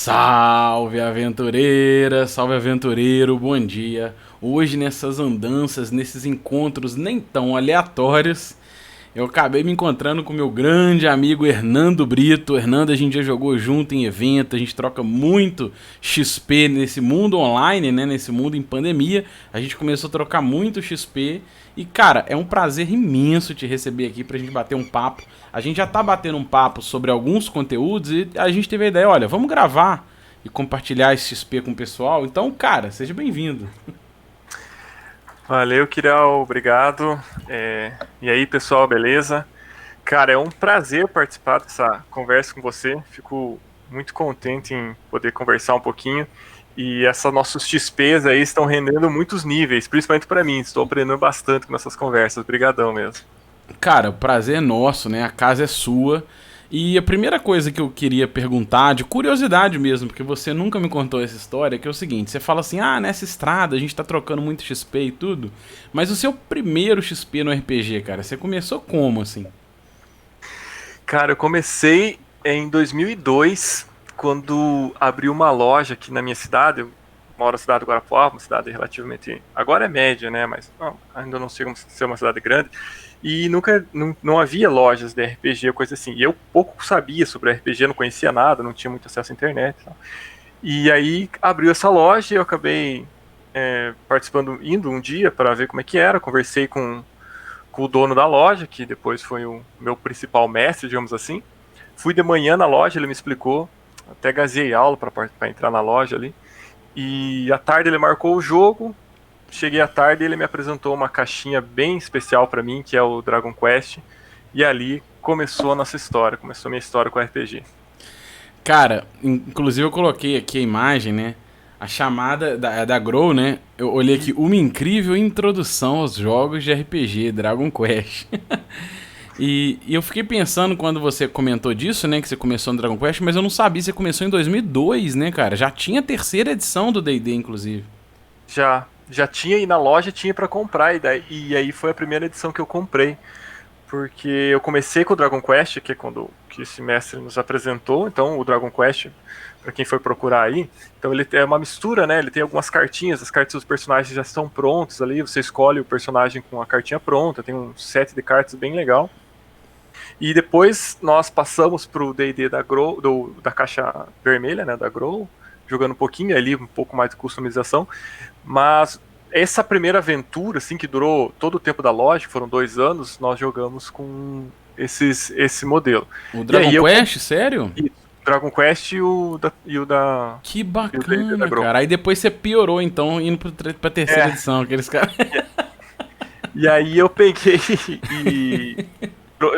Salve aventureira, salve aventureiro, bom dia. Hoje nessas andanças, nesses encontros nem tão aleatórios, eu acabei me encontrando com meu grande amigo Hernando Brito. Hernando, a gente já jogou junto em evento, a gente troca muito XP nesse mundo online, né? Nesse mundo em pandemia. A gente começou a trocar muito XP. E, cara, é um prazer imenso te receber aqui pra gente bater um papo. A gente já tá batendo um papo sobre alguns conteúdos e a gente teve a ideia, olha, vamos gravar e compartilhar esse XP com o pessoal. Então, cara, seja bem-vindo. Valeu, Kiral, obrigado. E aí, pessoal, beleza? Cara, é um prazer participar dessa conversa com você. Fico muito contente em poder conversar um pouquinho. E essas nossos XPs aí estão rendendo muitos níveis, principalmente para mim. Estou aprendendo bastante com essas conversas. Obrigadão mesmo. Cara, o prazer é nosso, né? A casa é sua. E a primeira coisa que eu queria perguntar, de curiosidade mesmo, porque você nunca me contou essa história, que é o seguinte: você fala assim, ah, nessa estrada a gente tá trocando muito XP e tudo, mas o seu primeiro XP no RPG, cara, você começou como, assim? Cara, eu comecei em 2002, quando abri uma loja aqui na minha cidade. Eu moro na cidade do Guarapuava, uma cidade relativamente... Agora é média, né? Mas ainda não chega a ser uma cidade grande. E nunca, não havia lojas de RPG, coisa assim. E eu pouco sabia sobre RPG, não conhecia nada, não tinha muito acesso à internet. E aí abriu essa loja e eu acabei participando, indo um dia para ver como é que era. Conversei com o dono da loja, que depois foi o meu principal mestre, digamos assim. Fui de manhã na loja, ele me explicou, até gazei aula para entrar na loja ali. E à tarde ele marcou o jogo. Cheguei à tarde e ele me apresentou uma caixinha bem especial para mim, que é o Dragon Quest. E ali começou a nossa história, começou a minha história com o RPG. Cara, inclusive eu coloquei aqui a imagem, né? A chamada da Grow, né? Eu olhei aqui, uma incrível introdução aos jogos de RPG, Dragon Quest. E eu fiquei pensando quando você comentou disso, né? Que você começou no Dragon Quest, mas eu não sabia, você começou em 2002, né, cara? Já tinha a terceira edição do D&D, inclusive. Já tinha aí na loja, tinha para comprar, e aí foi a primeira edição que eu comprei. Porque eu comecei com o Dragon Quest, que é quando que esse mestre nos apresentou. Então o Dragon Quest, para quem for procurar aí, então ele é uma mistura, né? Ele tem algumas cartinhas, as cartas dos personagens já estão prontas ali, você escolhe o personagem com a cartinha pronta, tem um set de cartas bem legal. E depois nós passamos pro D&D da Grow, da caixa vermelha, né, da Grow, jogando um pouquinho ali, um pouco mais de customização, mas essa primeira aventura, assim, que durou todo o tempo da loja, foram 2 anos, nós jogamos com esse modelo. O E Dragon aí Quest, sério? o Dragon Quest Que e o D&D da bacana, Grow. cara. Aí depois você piorou, então, indo pra terceira É, edição, aqueles caras. e aí eu peguei e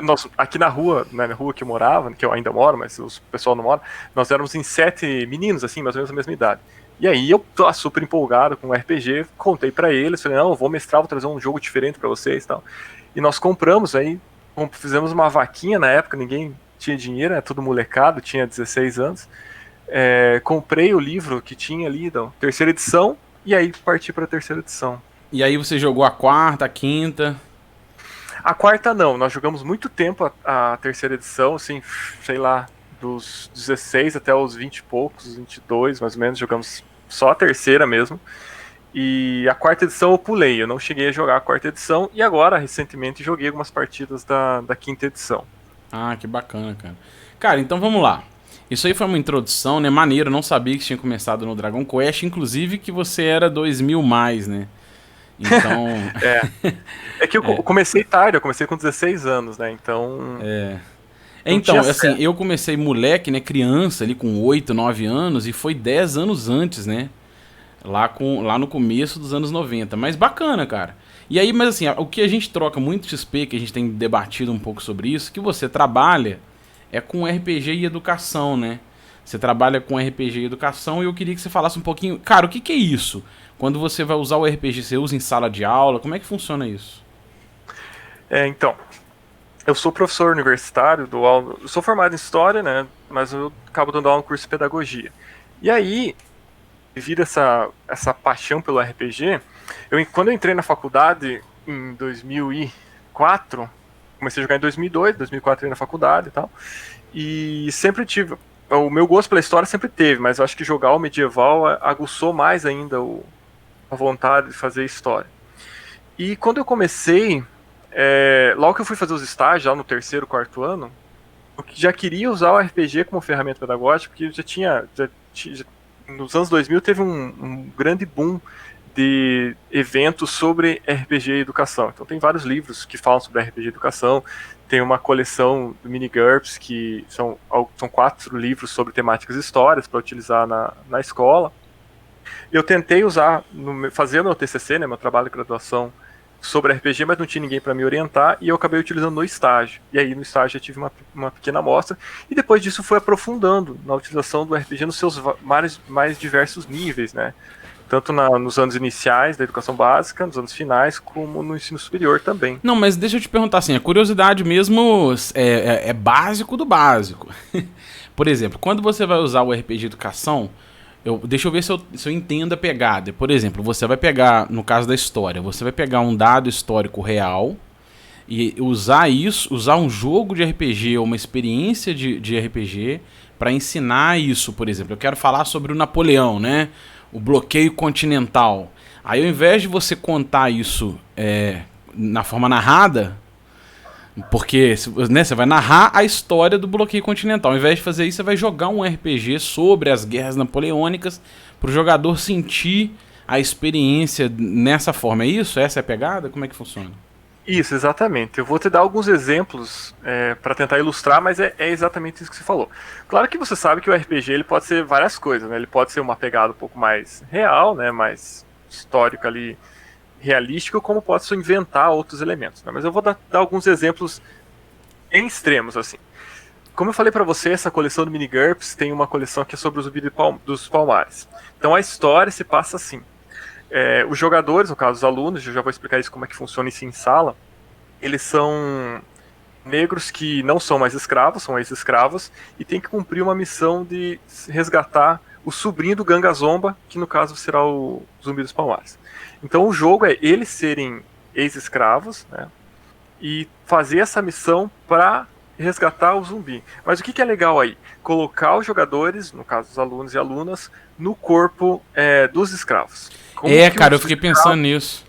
nós, aqui na rua, né, na rua que eu morava, que eu ainda moro, mas o pessoal não mora, nós éramos em 7 meninos, assim, mais ou menos da mesma idade. E aí eu tô super empolgado com o RPG, contei pra eles, falei, não, eu vou mestrar, vou trazer um jogo diferente pra vocês e tal. E nós compramos aí, fizemos uma vaquinha na época, ninguém tinha dinheiro, era tudo molecado, tinha 16 anos. Comprei o livro que tinha ali, da terceira edição, e aí parti pra terceira edição. E aí você jogou a quarta, a quinta. A quarta não, nós jogamos muito tempo a terceira edição, assim, sei lá, dos 16 até os 20 e poucos, 22 mais ou menos, jogamos só a terceira mesmo. E a quarta edição eu pulei, eu não cheguei a jogar a quarta edição, e agora, recentemente, joguei algumas partidas da quinta edição. Ah, que bacana, cara. Cara, então vamos lá. Isso aí foi uma introdução, né? Maneiro, eu não sabia que tinha começado no Dragon Quest, inclusive que você era 2000 mais, né? Então, É, é que eu comecei tarde, eu comecei com 16 anos, né, então não então, tinha assim, certo. eu comecei moleque, né, criança ali com 8, 9 anos e foi 10 anos antes, né? Lá no começo dos anos 90. Mas bacana, cara. E aí, mas assim, o que a gente troca muito XP, que a gente tem debatido um pouco sobre isso, que você trabalha é com RPG e educação, né? Você trabalha com RPG e educação e eu queria que você falasse um pouquinho. Cara, o que, que é isso? Quando você vai usar o RPG, você usa em sala de aula? Como é que funciona isso? Então, eu sou professor universitário, dou aula, eu sou formado em História, né, mas eu acabo dando aula no curso de Pedagogia. E aí, devido a essa paixão pelo RPG, quando eu entrei na faculdade em 2004, comecei a jogar em 2002, 2004 entrei na faculdade e tal, e sempre tive o meu gosto pela história sempre teve, mas eu acho que jogar o medieval aguçou mais ainda a vontade de fazer história. E quando eu comecei, logo que eu fui fazer os estágios, já no terceiro, quarto ano, eu já queria usar o RPG como ferramenta pedagógica, porque nos anos 2000 teve um grande boom de eventos sobre RPG e educação. Então tem vários livros que falam sobre RPG e educação, tem uma coleção do Mini GURPS, que são 4 livros sobre temáticas e histórias para utilizar na escola. Eu tentei usar, fazer meu TCC, né, meu trabalho de graduação, sobre RPG, mas não tinha ninguém para me orientar, e eu acabei utilizando no estágio. E aí no estágio eu tive uma pequena amostra, e depois disso fui aprofundando na utilização do RPG nos seus mais diversos níveis, né? Tanto nos anos iniciais da educação básica, nos anos finais, como no ensino superior também. Não, mas deixa eu te perguntar assim, a curiosidade mesmo é básico do básico. Por exemplo, quando você vai usar o RPG Educação, deixa eu ver se eu entendo a pegada. Por exemplo, você vai pegar, no caso da história, você vai pegar um dado histórico real e usar um jogo de RPG ou uma experiência de RPG para ensinar isso, por exemplo. Eu quero falar sobre o Napoleão, né? O bloqueio continental. Aí, ao invés de você contar isso na forma narrada, porque né, você vai narrar a história do bloqueio continental. Ao invés de fazer isso, você vai jogar um RPG sobre as guerras napoleônicas para o jogador sentir a experiência nessa forma. É isso? Essa é a pegada? Como é que funciona? Isso, exatamente. Eu vou te dar alguns exemplos para tentar ilustrar, mas é exatamente isso que você falou. Claro que você sabe que o RPG ele pode ser várias coisas, né? Ele pode ser uma pegada um pouco mais real, né? Mais histórica ali, realística, como pode se inventar outros elementos, né? Mas eu vou dar alguns exemplos em extremos, assim. Como eu falei para você, essa coleção do Mini GURPS tem uma coleção que é sobre o Zumbi dos Palmares. Então a história se passa assim. Os jogadores, no caso os alunos, eu já vou explicar isso como é que funciona isso em sala, eles são negros que não são mais escravos, são ex-escravos, e tem que cumprir uma missão de resgatar o sobrinho do Ganga Zomba, que no caso será o Zumbi dos Palmares. Então o jogo é eles serem ex-escravos, né, e fazer essa missão para resgatar o zumbi. Mas o que é legal aí? Colocar os jogadores, no caso os alunos e alunas, no corpo dos escravos. Cara, eu fiquei pensando nisso.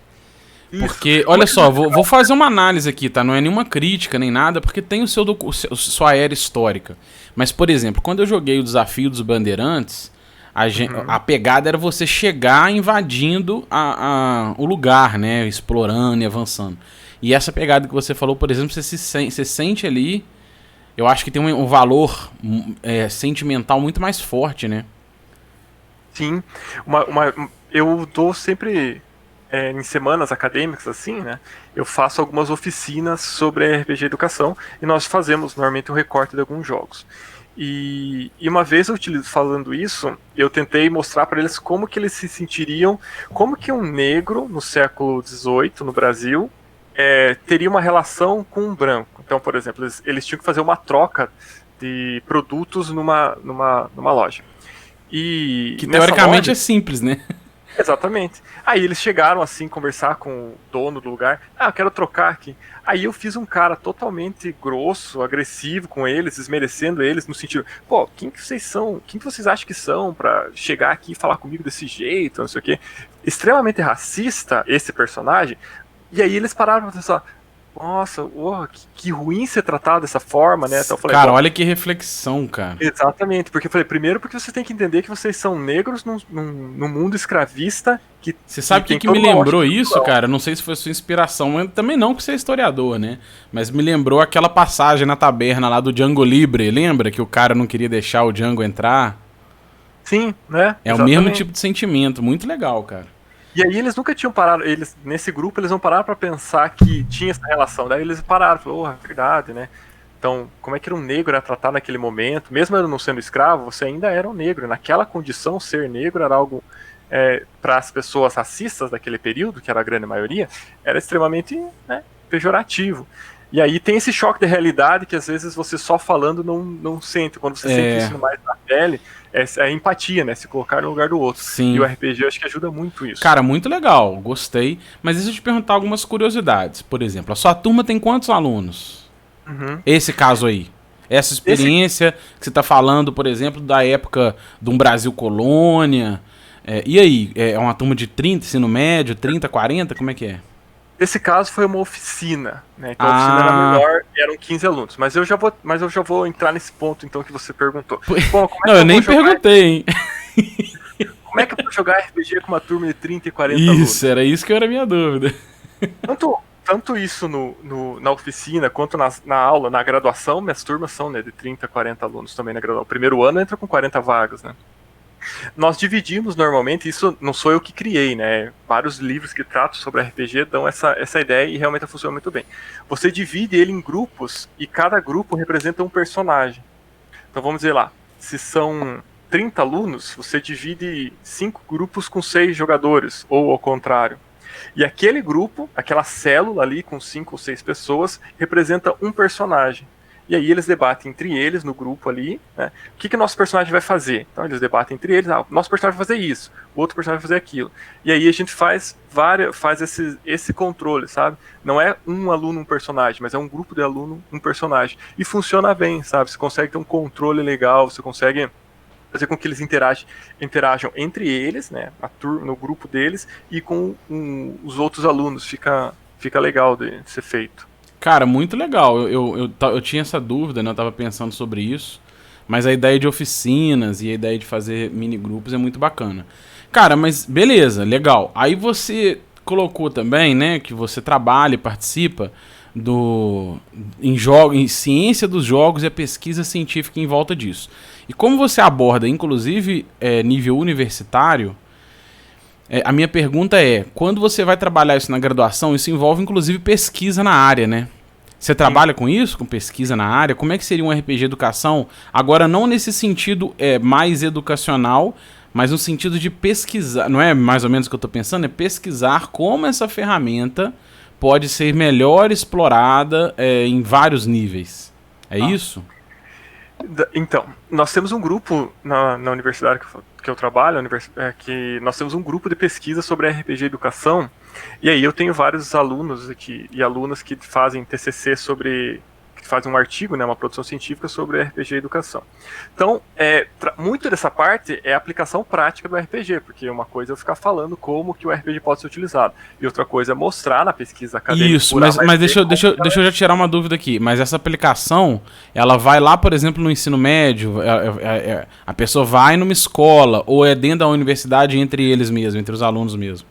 Porque, olha só, vou fazer uma análise aqui, tá? Não é nenhuma crítica nem nada, porque tem sua era histórica. Mas, por exemplo, quando eu joguei o Desafio dos Bandeirantes, a pegada era você chegar invadindo o lugar, né? Explorando e avançando. E essa pegada que você falou, por exemplo, você sente ali, eu acho que tem um valor sentimental muito mais forte, né? Sim. Eu dou sempre, em semanas acadêmicas, assim, né? Eu faço algumas oficinas sobre RPG Educação e nós fazemos normalmente um recorte de alguns jogos. E uma vez falando isso, eu tentei mostrar para eles como que eles se sentiriam, como que um negro no século XVIII no Brasil teria uma relação com um branco. Então, por exemplo, eles tinham que fazer uma troca de produtos numa loja. E que teoricamente é simples, né? Exatamente. Aí eles chegaram assim, conversar com o dono do lugar. Eu quero trocar aqui. Aí eu fiz um cara totalmente grosso, agressivo com eles, desmerecendo eles, no sentido, quem que vocês são? Quem que vocês acham que são pra chegar aqui e falar comigo desse jeito, não sei o quê. Extremamente racista esse personagem. E aí eles pararam pra pensar, nossa, que ruim ser tratado dessa forma, né? Então eu falei, cara, olha que reflexão, cara. Exatamente, porque eu falei, primeiro porque você tem que entender que vocês são negros num mundo escravista que... Você sabe o que me lembrou isso, cara? Não sei se foi sua inspiração, mas também não porque você é historiador, né? Mas me lembrou aquela passagem na taberna lá do Django Livre, lembra? Que o cara não queria deixar o Django entrar? Sim, né? É exatamente. O mesmo tipo de sentimento, muito legal, cara. E aí eles nunca tinham parado, nesse grupo eles não pararam pra pensar que tinha essa relação, daí eles pararam, falaram, é verdade, né? Então, como é que um negro era tratado naquele momento, mesmo eu não sendo escravo, você ainda era um negro, naquela condição ser negro era algo, para as pessoas racistas daquele período, que era a grande maioria, era extremamente, né, pejorativo. E aí tem esse choque de realidade que às vezes você só falando não sente, quando você sente isso mais na pele, é a empatia, né? Se colocar no lugar do outro. Sim. E o RPG eu acho que ajuda muito isso. Cara, muito legal, gostei. Mas deixa eu te perguntar algumas curiosidades. Por exemplo, a sua turma tem quantos alunos? Esse caso aí. Essa experiência que você tá falando, por exemplo, da época de um Brasil colônia. E aí, é uma turma de 30, ensino médio, 30, 40, como é que é? Esse caso foi uma oficina, né? Então a oficina era menor, eram 15 alunos. Mas eu já vou entrar nesse ponto então que você perguntou. Bom, não, eu nem perguntei, hein? Como é que eu vou jogar RPG com uma turma de 30 e 40 alunos? Isso, era isso que era a minha dúvida. Tanto isso na oficina, quanto na aula, na graduação, minhas turmas são, né, de 30 a 40 alunos também na graduação. O primeiro ano entra com 40 vagas, né? Nós dividimos normalmente, isso não sou eu que criei, né? Vários livros que tratam sobre RPG dão essa ideia e realmente funciona muito bem. Você divide ele em grupos e cada grupo representa um personagem. Então vamos dizer lá, se são 30 alunos, você divide 5 grupos com 6 jogadores, ou ao contrário. E aquele grupo, aquela célula ali com 5 ou 6 pessoas, representa um personagem. E aí eles debatem entre eles, no grupo ali, né? O que o nosso personagem vai fazer? Então eles debatem entre eles, o nosso personagem vai fazer isso, o outro personagem vai fazer aquilo. E aí a gente faz esse controle, sabe? Não é um aluno um personagem, mas é um grupo de aluno um personagem. E funciona bem, sabe? Você consegue ter um controle legal, você consegue fazer com que eles interajam entre eles, né? No grupo deles, e com os outros alunos. Fica legal de ser feito. Cara, muito legal. Eu tinha essa dúvida, né? Eu tava pensando sobre isso. Mas a ideia de oficinas e a ideia de fazer mini grupos é muito bacana. Cara, mas beleza, legal. Aí você colocou também, né? Que você trabalha e participa em ciência dos jogos e a pesquisa científica em volta disso. E como você aborda, inclusive, nível universitário... a minha pergunta é, quando você vai trabalhar isso na graduação, isso envolve inclusive pesquisa na área, né? Você trabalha com isso, com pesquisa na área? Como é que seria um RPG educação? Agora, não nesse sentido mais educacional, mas no sentido de pesquisar, não é mais ou menos o que eu estou pensando? É pesquisar como essa ferramenta pode ser melhor explorada em vários níveis. É isso? Então, nós temos um grupo na universidade que eu trabalho, que nós temos um grupo de pesquisa sobre RPG Educação, e aí eu tenho vários alunos aqui e alunas que fazem TCC que fazem um artigo, né, uma produção científica sobre RPG Educação. Então, muito dessa parte é a aplicação prática do RPG, porque uma coisa é eu ficar falando como que o RPG pode ser utilizado, e outra coisa é mostrar na pesquisa acadêmica. Isso, mas deixa eu já tirar uma dúvida aqui. Mas essa aplicação, ela vai lá, por exemplo, no ensino médio, a pessoa vai numa escola, ou é dentro da universidade entre eles mesmos, entre os alunos mesmo?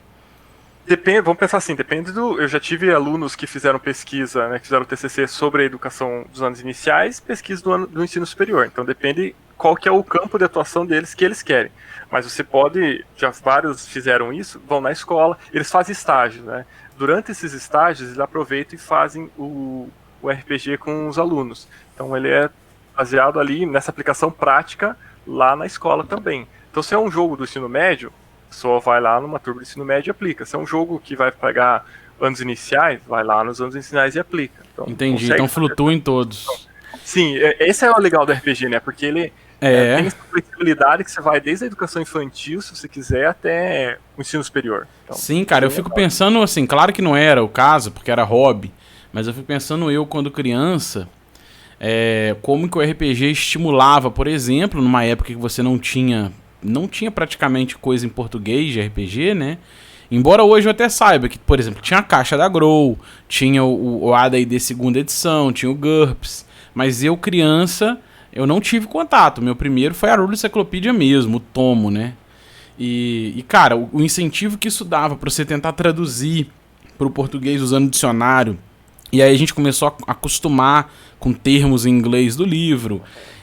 Depende, vamos pensar assim, depende do... Eu já tive alunos que fizeram pesquisa, né, que fizeram TCC sobre a educação dos anos iniciais, pesquisa do ensino superior. Então depende qual que é o campo de atuação deles que eles querem. Mas você pode, já vários fizeram isso, vão na escola, eles fazem estágios, né? Durante esses estágios, eles aproveitam e fazem o RPG com os alunos. Então ele é baseado ali nessa aplicação prática lá na escola também. Então se é um jogo do ensino médio, só vai lá numa turma do ensino médio e aplica. Se é um jogo que vai pegar anos iniciais, vai lá nos anos iniciais e aplica. Então, entendi, então flutua em todos. Sim, esse é o legal do RPG, né? Porque ele tem essa flexibilidade que você vai desde a educação infantil, se você quiser, até o ensino superior. Então, sim, cara, eu fico pensando assim, claro que não era o caso, porque era hobby, mas eu fico pensando quando criança, como que o RPG estimulava, por exemplo, numa época que você não tinha praticamente coisa em português de RPG, né? Embora hoje eu até saiba que, por exemplo, tinha a caixa da Grow, tinha o AD&D segunda edição, tinha o GURPS, mas eu, criança, eu não tive contato. Meu primeiro foi a Rule Encyclopedia mesmo, o tomo, né? E cara, o incentivo que isso dava pra você tentar traduzir pro português usando dicionário, e aí a gente começou a acostumar com termos em inglês do livro.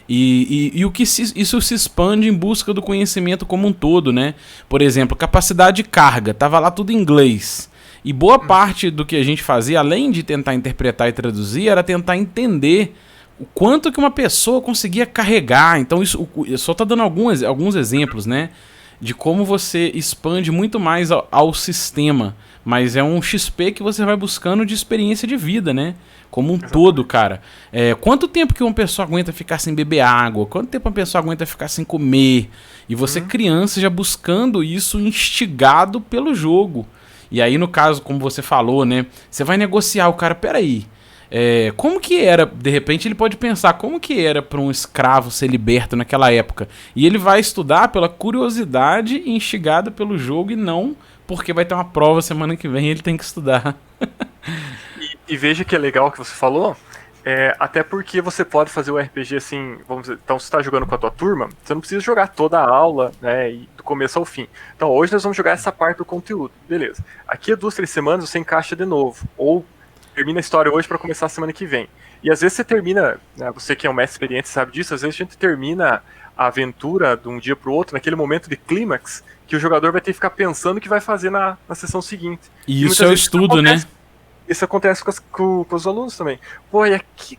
E o que isso se expande em busca do conhecimento como um todo, né? Por exemplo, capacidade de carga, tava lá tudo em inglês. E boa parte do que a gente fazia, além de tentar interpretar e traduzir, era tentar entender o quanto que uma pessoa conseguia carregar. Então, isso, eu só tô dando alguns exemplos, né? De como você expande muito mais ao sistema. Mas é um XP que você vai buscando de experiência de vida, né? Como um todo, cara. Quanto tempo que uma pessoa aguenta ficar sem beber água? Quanto tempo uma pessoa aguenta ficar sem comer? E você, criança, já buscando isso, instigado pelo jogo. E aí, no caso, como você falou, né? Você vai negociar o cara, peraí. Como que era, de repente ele pode pensar, como que era para um escravo ser liberto naquela época? E ele vai estudar pela curiosidade instigada pelo jogo e não porque vai ter uma prova semana que vem e ele tem que estudar. E veja que é legal o que você falou, até porque você pode fazer o RPG assim, vamos dizer, então você está jogando com a tua turma, você não precisa jogar toda a aula, né, e do começo ao fim. Então hoje nós vamos jogar essa parte do conteúdo, beleza. Aqui a 2, 3 semanas você encaixa de novo, ou termina a história hoje para começar a semana que vem. E às vezes você termina, né, você que é um mestre experiente sabe disso, às vezes a gente termina a aventura de um dia para o outro, naquele momento de clímax, que o jogador vai ter que ficar pensando o que vai fazer na sessão seguinte. E isso é o estudo, né? Isso acontece com os alunos também. Pô, e aqui,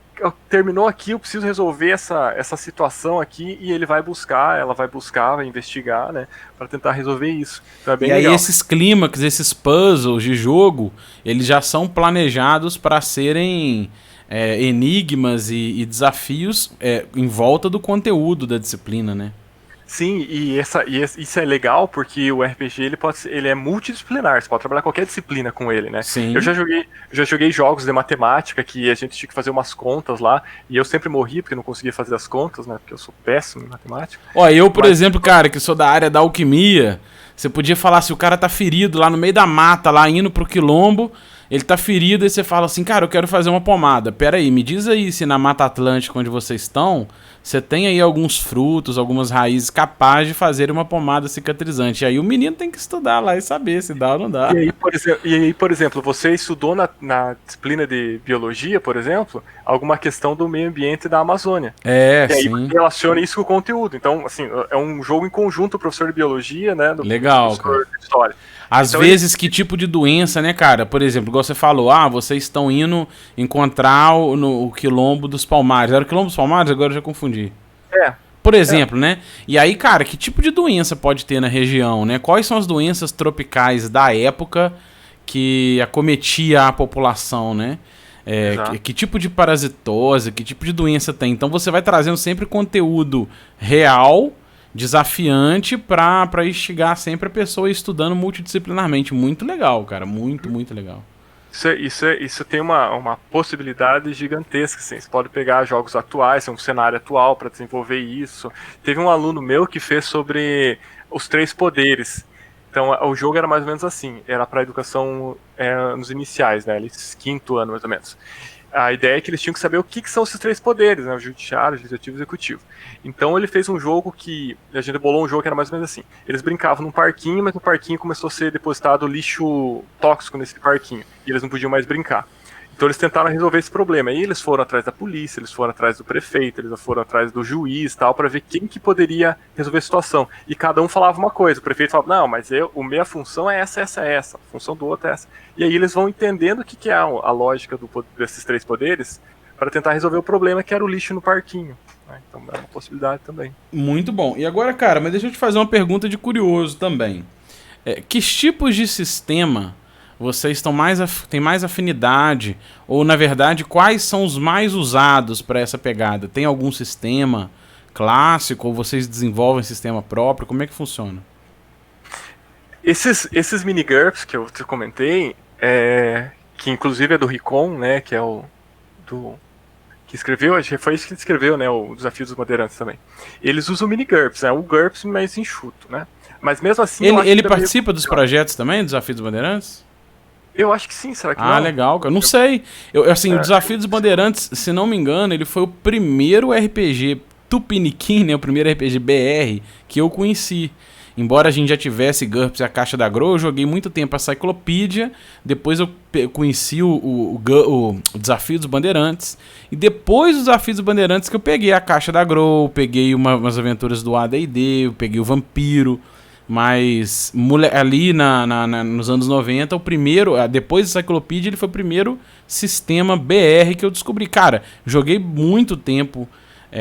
terminou aqui, eu preciso resolver essa situação aqui, e ele vai buscar, ela vai buscar, vai investigar, né, para tentar resolver isso. Então é bem legal. Aí esses clímax, esses puzzles de jogo, eles já são planejados para serem enigmas e desafios em volta do conteúdo da disciplina, né? Sim, isso é legal porque o RPG ele é multidisciplinar, você pode trabalhar qualquer disciplina com ele, né? Sim. Eu já joguei jogos de matemática que a gente tinha que fazer umas contas lá, e eu sempre morri porque não conseguia fazer as contas, né? Porque eu sou péssimo em matemática. Ó, eu, por exemplo, cara, que sou da área da alquimia, você podia falar se o cara tá ferido lá no meio da mata, lá indo pro quilombo, ele tá ferido, e você fala assim, cara, eu quero fazer uma pomada. Pera aí, me diz aí se na Mata Atlântica, onde vocês estão, você tem aí alguns frutos, algumas raízes capazes de fazer uma pomada cicatrizante. E aí o menino tem que estudar lá e saber se dá ou não dá. E aí, por exemplo, você estudou na disciplina de biologia, por exemplo, alguma questão do meio ambiente da Amazônia. E aí sim. você relaciona isso com o conteúdo. Então, assim, é um jogo em conjunto, o professor de biologia, né? Legal, professor cara. de história. Às vezes, que tipo de doença, né, cara? Por exemplo, igual você falou, vocês estão indo encontrar o quilombo dos Palmares. Era o quilombo dos Palmares? Agora eu já confundi. Por exemplo, né? E aí, cara, que tipo de doença pode ter na região, né? Quais são as doenças tropicais da época que acometia a população, né? Que tipo de parasitose, que tipo de doença tem? Então você vai trazendo sempre conteúdo real, desafiante, pra instigar sempre a pessoa estudando multidisciplinarmente. Muito legal, cara. Muito, muito legal. Isso tem uma possibilidade gigantesca, assim. Você pode pegar jogos atuais, um cenário atual para desenvolver isso. Teve um aluno meu que fez sobre os 3 poderes. Então o jogo era mais ou menos assim, era para educação nos iniciais, né, quinto ano mais ou menos. A ideia é que eles tinham que saber o que são esses 3 poderes, né, o judiciário, o legislativo e o executivo. Então ele fez um jogo a gente bolou um jogo que era mais ou menos assim. Eles brincavam num parquinho, mas no parquinho começou a ser depositado lixo tóxico nesse parquinho, e eles não podiam mais brincar. Então eles tentaram resolver esse problema. Aí eles foram atrás da polícia, eles foram atrás do prefeito, eles foram atrás do juiz, tal, para ver quem que poderia resolver a situação. E cada um falava uma coisa. O prefeito falava, não, mas a minha função é essa. A função do outro é essa. E aí eles vão entendendo o que é a lógica desses 3 poderes para tentar resolver o problema que era o lixo no parquinho. Então é uma possibilidade também. Muito bom. E agora, cara, mas deixa eu te fazer uma pergunta de curioso também. Que tipos de sistema vocês têm mais afinidade? Ou, na verdade, quais são os mais usados para essa pegada? Tem algum sistema clássico ou vocês desenvolvem sistema próprio? Como é que funciona? Esses mini-GURPS que eu te comentei, que inclusive é do Ricon, né, que é que escreveu, acho que foi isso que ele escreveu, né, o Desafio dos Bandeirantes também. Eles usam mini-GURPS, né, o GURPS mais enxuto, né. Mas mesmo assim... Ele participa dos projetos também, do Desafio dos Bandeirantes? Eu acho que sim, será que não? Ah, legal, cara. Não sei. O Desafio dos Bandeirantes, se não me engano, ele foi o primeiro RPG tupiniquim, né? O primeiro RPG BR que eu conheci. Embora a gente já tivesse GURPS e a Caixa da Grow, eu joguei muito tempo a Cyclopedia, depois eu conheci o Desafio dos Bandeirantes, e depois do Desafio dos Bandeirantes que eu peguei a Caixa da Grow, peguei umas aventuras do AD&D, eu peguei o Vampiro. Mas ali nos anos 90, o primeiro, depois da Cyclopedia, ele foi o primeiro sistema BR que eu descobri. Cara, joguei muito tempo,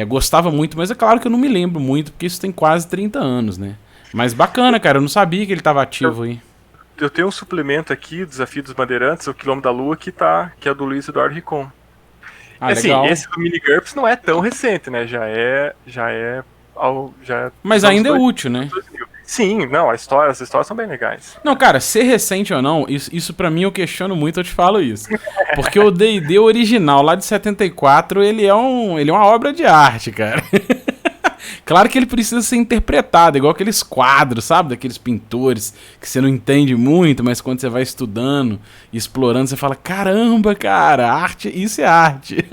gostava muito, mas é claro que eu não me lembro muito, porque isso tem quase 30 anos, né? Mas bacana, cara, eu não sabia que ele estava ativo aí. Eu tenho um suplemento aqui, Desafio dos Bandeirantes, o Quilombo da Lua, que é do Luiz Eduardo Ricon. Assim, legal. Esse do Mini GURPS não é tão recente, né? Já é mas ainda é útil, né? Sim, não, as histórias são bem legais. Não, cara, ser recente ou não, isso pra mim eu questiono muito, eu te falo isso. Porque o D&D original, lá de 74, ele é uma obra de arte, cara. Claro que ele precisa ser interpretado, igual aqueles quadros, sabe? Daqueles pintores que você não entende muito, mas quando você vai estudando e explorando, você fala, caramba, cara, arte, isso é arte.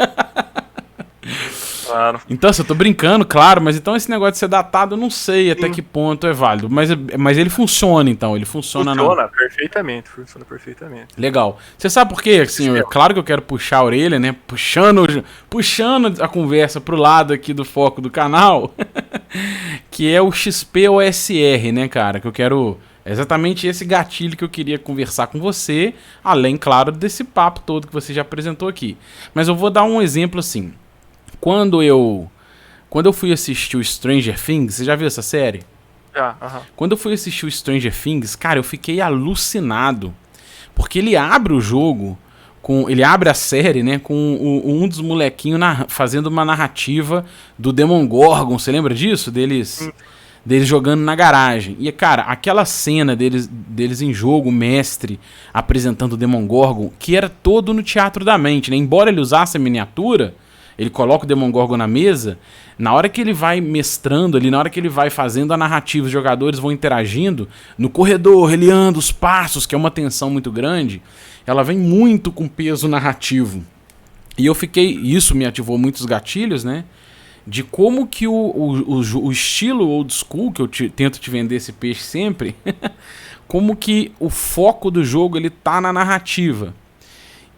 Claro. Então, assim, eu tô brincando, claro, mas então esse negócio de ser datado, eu não sei até que ponto é válido. Mas ele funciona, então, ele funciona. Funciona perfeitamente. Legal. Você sabe por quê? Assim, é claro que eu quero puxar a orelha, né? Puxando a conversa pro lado aqui do foco do canal, que é o XPOSR, né, cara? Que eu quero... É exatamente esse gatilho que eu queria conversar com você, além, claro, desse papo todo que você já apresentou aqui. Mas eu vou dar um exemplo assim. Quando eu fui assistir o Stranger Things, você já viu essa série? Já, Quando eu fui assistir o Stranger Things, cara, eu fiquei alucinado. Porque ele abre o jogo, ele abre a série, né, com um dos molequinhos fazendo uma narrativa do Demogorgon. Você lembra disso? Deles jogando na garagem. E, cara, aquela cena deles em jogo, o mestre apresentando o Demogorgon, que era todo no teatro da mente, né? Embora ele usasse a miniatura... Ele coloca o Demogorgon na mesa, na hora que ele vai mestrando ali, na hora que ele vai fazendo a narrativa, os jogadores vão interagindo, no corredor, ele anda os passos, que é uma tensão muito grande, ela vem muito com peso narrativo. E isso me ativou muitos gatilhos, né? De como que o estilo old school, que eu tento te vender esse peixe sempre, como que o foco do jogo ele tá na narrativa.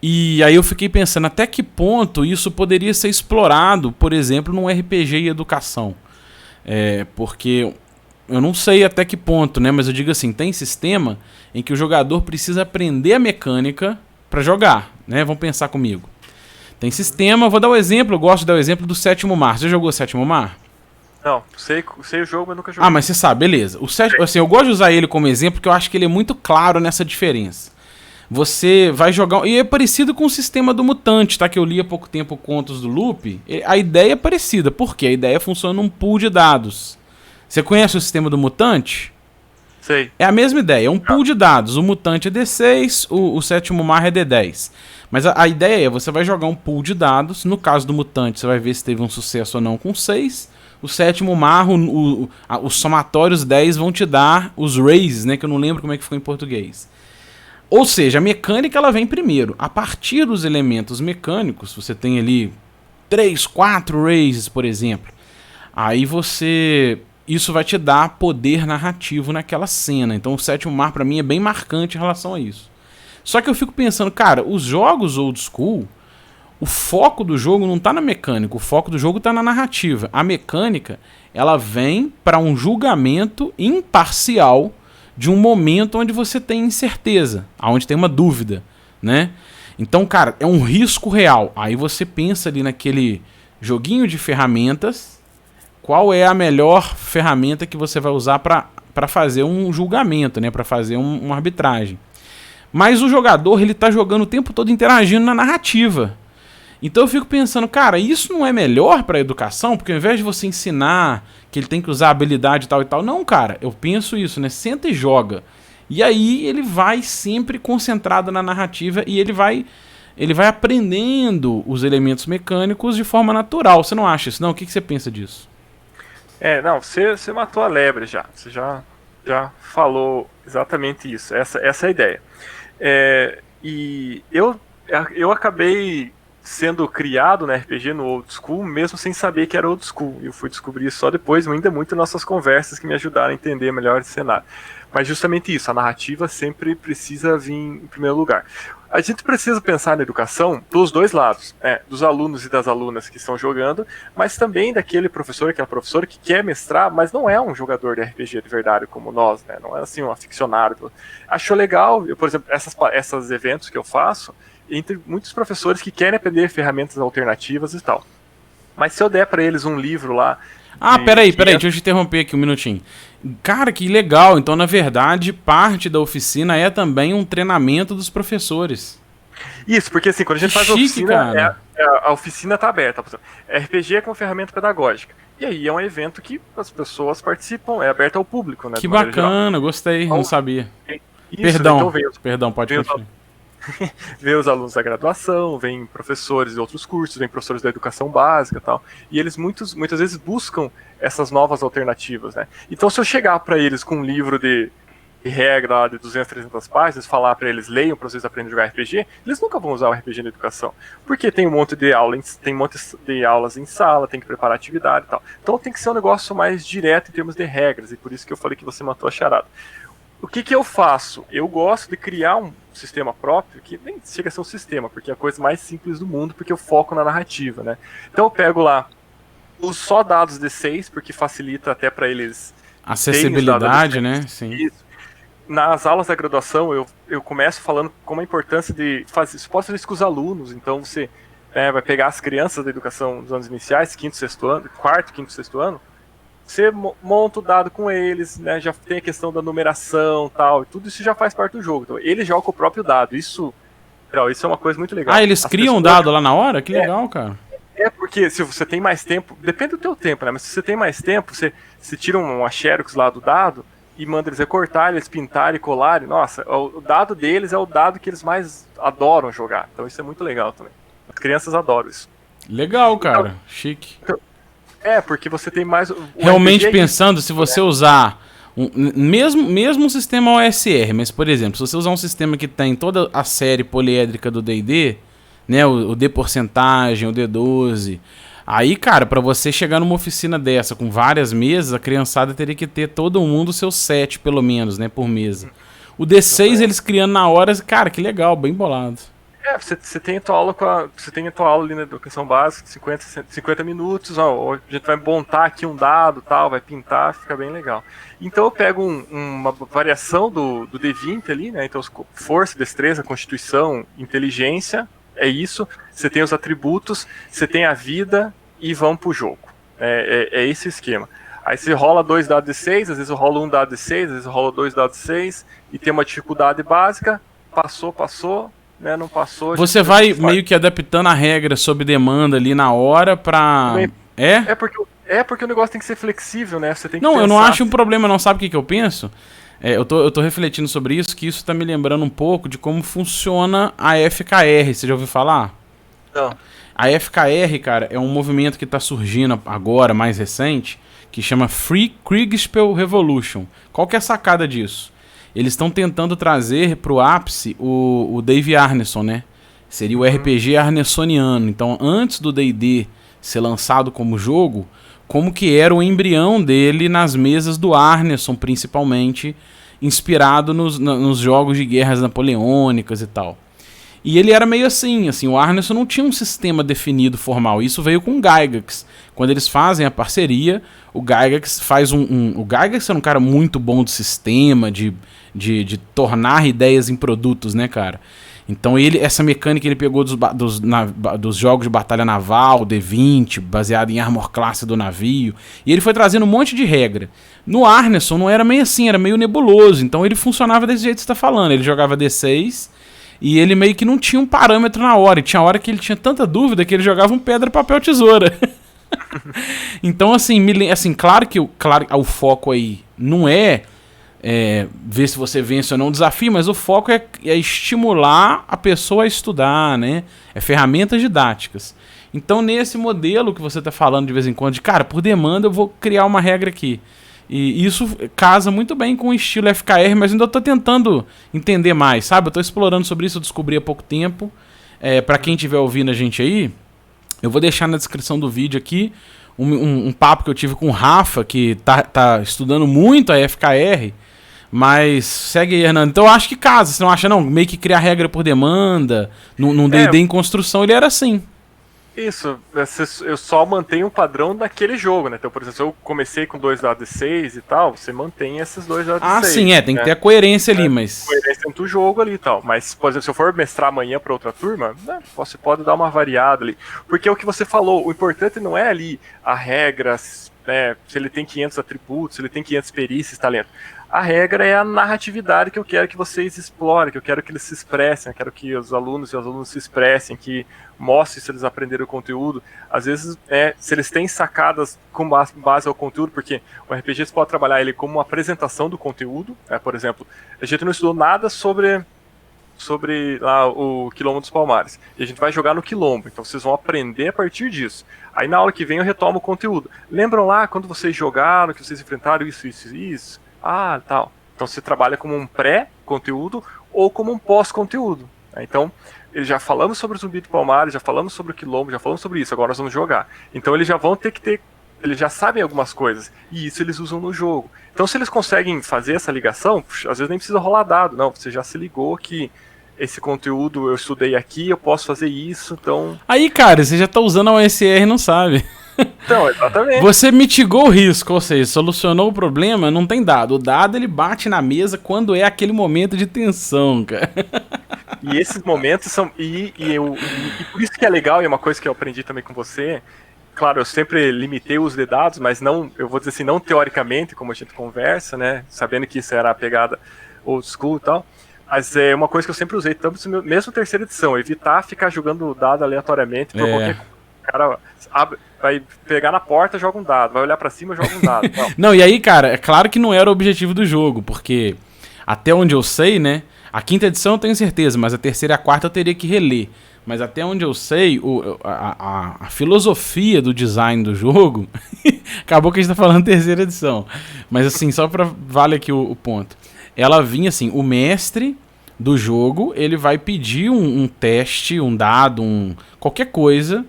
E aí eu fiquei pensando até que ponto isso poderia ser explorado, por exemplo, num RPG e educação. Porque eu não sei até que ponto, né? Mas eu digo assim, tem sistema em que o jogador precisa aprender a mecânica para jogar, né? Vamos pensar comigo. Tem sistema, vou dar o exemplo, eu gosto de dar o exemplo do Sétimo Mar. Você já jogou Sétimo Mar? Não, sei o jogo, mas nunca joguei. Ah, mas você sabe, beleza. Assim, eu gosto de usar ele como exemplo porque eu acho que ele é muito claro nessa diferença. Você vai jogar... E é parecido com o sistema do Mutante, tá? Que eu li há pouco tempo Contos do Loop. A ideia é parecida. Por quê? A ideia funciona num pool de dados. Você conhece o sistema do Mutante? Sei. É a mesma ideia. É um pool de dados. O Mutante é D6, o Sétimo Mar é D10. Mas a ideia é você vai jogar um pool de dados. No caso do Mutante, você vai ver se teve um sucesso ou não com 6. O Sétimo Mar, os somatórios 10 vão te dar os raises, né? Que eu não lembro como é que ficou em português. Ou seja, a mecânica ela vem primeiro. A partir dos elementos mecânicos, você tem ali 3, 4 raises, por exemplo. Aí isso vai te dar poder narrativo naquela cena. Então o Sétimo Mar pra mim é bem marcante em relação a isso. Só que eu fico pensando, cara, os jogos old school, o foco do jogo não tá na mecânica, o foco do jogo tá na narrativa. A mecânica, ela vem para um julgamento imparcial de um momento onde você tem incerteza, onde tem uma dúvida, né? Então, cara, é um risco real. Aí você pensa ali naquele joguinho de ferramentas, qual é a melhor ferramenta que você vai usar para fazer um julgamento, né? Para fazer uma arbitragem. Mas o jogador, ele tá jogando o tempo todo interagindo na narrativa. Então eu fico pensando, cara, isso não é melhor para a educação? Porque ao invés de você ensinar que ele tem que usar habilidade tal e tal, não, cara, eu penso isso, né? Senta e joga. E aí ele vai sempre concentrado na narrativa e ele vai aprendendo os elementos mecânicos de forma natural. Você não acha isso, não? O que você pensa disso? Não, você matou a lebre já. Você já falou exatamente isso. Essa é a ideia. E eu acabei sendo criado na RPG no old school, mesmo sem saber que era old school. Eu fui descobrir isso só depois, ainda muito nas nossas conversas que me ajudaram a entender melhor esse cenário. Mas justamente isso, a narrativa sempre precisa vir em primeiro lugar. A gente precisa pensar na educação dos dois lados, dos alunos e das alunas que estão jogando, mas também daquele professor, aquela professora que quer mestrar, mas não é um jogador de RPG de verdade como nós, né? Não é assim um aficionado. Achou legal, por exemplo, esses eventos que eu faço, entre muitos professores que querem aprender ferramentas alternativas e tal. Mas se eu der para eles um livro lá... Peraí, deixa eu te interromper aqui um minutinho. Cara, que legal. Então, na verdade, parte da oficina é também um treinamento dos professores. Isso, porque assim, quando a gente faz a oficina, a oficina tá aberta. RPG é como ferramenta pedagógica. E aí é um evento que as pessoas participam, é aberto ao público, né? Que bacana, gostei, então, não sabia. Isso, Perdão, então perdão, pode continuar. Vem os alunos da graduação, vem professores de outros cursos, vem professores da educação básica e tal. E eles muitas vezes buscam essas novas alternativas, né? Então, se eu chegar para eles com um livro de regra lá de 200, 300 páginas, falar para eles, leiam para vocês aprenderem a jogar RPG, eles nunca vão usar o RPG na educação. Porque tem um monte de aulas em sala, tem que preparar atividade e tal. Então tem que ser um negócio mais direto em termos de regras, e por isso que eu falei que você matou a charada. O que eu faço? Eu gosto de criar um sistema próprio, que nem chega a ser um sistema, porque é a coisa mais simples do mundo, porque eu foco na narrativa, né? Então eu pego lá os só dados de 6, porque facilita até para eles... Acessibilidade, né? Sim. Isso. Nas aulas da graduação, eu começo falando como a importância de fazer... Você pode fazer isso com os alunos, então você vai pegar as crianças da educação dos anos iniciais, quinto, sexto ano, quarto, quinto, sexto ano, você monta o dado com eles, né? Já tem a questão da numeração e tal, e tudo isso já faz parte do jogo. Então, eles jogam com o próprio dado. Isso é uma coisa muito legal. Ah, eles criam um dado lá na hora? Que legal, cara. Porque se você tem mais tempo, depende do teu tempo, né? Mas se você tem mais tempo, você tira uma xerox lá do dado e manda eles recortarem, eles pintarem, colarem. Nossa, o dado deles é o dado que eles mais adoram jogar. Então isso é muito legal também. As crianças adoram isso. Legal, cara. Então, chique. Porque você tem mais... Realmente pensando, se você usar... mesmo um sistema OSR, mas, por exemplo, se você usar um sistema que tem toda a série poliédrica do D&D, né, o D porcentagem, o D12... Aí, cara, pra você chegar numa oficina dessa com várias mesas, a criançada teria que ter todo mundo o seu set, pelo menos, né, por mesa. O D6 eles criando na hora, cara, que legal, bem bolado. Você tem a tua aula ali na educação básica, 50 minutos, ó, a gente vai montar aqui um dado, tal, vai pintar, fica bem legal. Então eu pego uma variação do D20 ali, né, então força, destreza, constituição, inteligência, é isso, você tem os atributos, você tem a vida e vamos pro jogo. É esse o esquema. Aí você rola 2 dados de 6, às vezes eu rolo 1 dado de 6, às vezes eu rolo 2 dados de 6, e tem uma dificuldade básica, passou, né, não passou... Você vai meio que adaptando a regra sob demanda ali na hora pra... Porque o negócio tem que ser flexível, né? Você tem que não, pensar. Eu não acho um problema, não. Sabe o que eu penso? Eu tô refletindo sobre isso, que isso tá me lembrando um pouco de como funciona a FKR. Você já ouviu falar? Não. A FKR, cara, é um movimento que tá surgindo agora, mais recente, que chama Free Kriegspiel Revolution. Qual que é a sacada disso? Eles estão tentando trazer pro ápice o Dave Arneson, né? Seria o RPG arnesoniano. Então, antes do D&D ser lançado como jogo, como que era o embrião dele nas mesas do Arneson, principalmente, inspirado nos jogos de guerras napoleônicas e tal. E ele era meio assim, o Arneson não tinha um sistema definido formal. Isso veio com o Gygax. Quando eles fazem a parceria, o Gygax faz o Gygax era um cara muito bom de sistema, de tornar ideias em produtos, né, cara? Então essa mecânica ele pegou dos jogos de batalha naval, D20, baseado em armor classe do navio, e ele foi trazendo um monte de regra. No Arneson não era meio assim, era meio nebuloso, então ele funcionava desse jeito que você tá falando, ele jogava D6, e ele meio que não tinha um parâmetro na hora, e tinha hora que ele tinha tanta dúvida que ele jogava um pedra, papel, tesoura. Então claro que o foco aí não é ver se você vence ou não o desafio, mas o foco é estimular a pessoa a estudar, né? É ferramentas didáticas. Então, nesse modelo que você está falando de vez em quando, de cara, por demanda eu vou criar uma regra aqui. E isso casa muito bem com o estilo FKR, mas ainda estou tentando entender mais, sabe? Eu estou explorando sobre isso, eu descobri há pouco tempo. Para quem estiver ouvindo a gente aí, eu vou deixar na descrição do vídeo aqui um papo que eu tive com o Rafa, que tá estudando muito a FKR. Mas segue aí, Hernando. Então eu acho que casa, você não acha não? Meio que criar regra por demanda, num D&D em construção, ele era assim. Isso, eu só mantenho o padrão daquele jogo, né? Então, por exemplo, se eu comecei com 2 dados de 6 e tal, você mantém esses 2 dados de 6. Sim, tem que ter a coerência ali, mas... Coerência dentro do jogo ali e tal. Mas, por exemplo, se eu for mestrar amanhã pra outra turma, né, você pode dar uma variada ali. Porque é o que você falou, o importante não é ali a regra né, se ele tem 500 atributos, se ele tem 500 perícias, talento. A regra é a narratividade que eu quero que vocês explorem, que eu quero que eles se expressem, eu quero que os alunos e os alunos se expressem, que mostrem se eles aprenderam o conteúdo. Às vezes, se eles têm sacadas com base ao conteúdo, porque o RPG você pode trabalhar ele como uma apresentação do conteúdo, por exemplo, a gente não estudou nada sobre lá, o Quilombo dos Palmares, e a gente vai jogar no Quilombo, então vocês vão aprender a partir disso. Aí na aula que vem eu retomo o conteúdo. Lembram lá quando vocês jogaram, que vocês enfrentaram isso? Ah, tal. Então você trabalha como um pré-conteúdo ou como um pós-conteúdo. Então, eles já falamos sobre o Zumbi do Palmares, já falamos sobre o Quilombo, já falamos sobre isso, agora nós vamos jogar. Então eles já vão ter que ter, eles já sabem algumas coisas, e isso eles usam no jogo. Então se eles conseguem fazer essa ligação, às vezes nem precisa rolar dado, não, você já se ligou que esse conteúdo eu estudei aqui, eu posso fazer isso, então... Aí, cara, você já tá usando a OSR e não sabe. Então, exatamente. Você mitigou o risco, ou seja, solucionou o problema, não tem dado. O dado, ele bate na mesa quando é aquele momento de tensão, cara. E esses momentos são... E por isso que é legal, e é uma coisa que eu aprendi também com você. Claro, eu sempre limitei os de dados, mas não, eu vou dizer assim, não teoricamente, como a gente conversa, né? Sabendo que isso era a pegada old school e tal. Mas é uma coisa que eu sempre usei, tanto mesmo terceira edição, evitar ficar jogando dado aleatoriamente por qualquer cara vai pegar na porta, joga um dado, vai olhar pra cima, joga um dado. Não, e aí, cara, é claro que não era o objetivo do jogo, porque até onde eu sei, né, a quinta edição eu tenho certeza, mas a terceira e a quarta eu teria que reler. Mas até onde eu sei, a filosofia do design do jogo, acabou que a gente tá falando terceira edição, mas assim, só pra vale aqui o ponto. Ela vinha assim, o mestre do jogo, ele vai pedir um teste, um dado, qualquer coisa,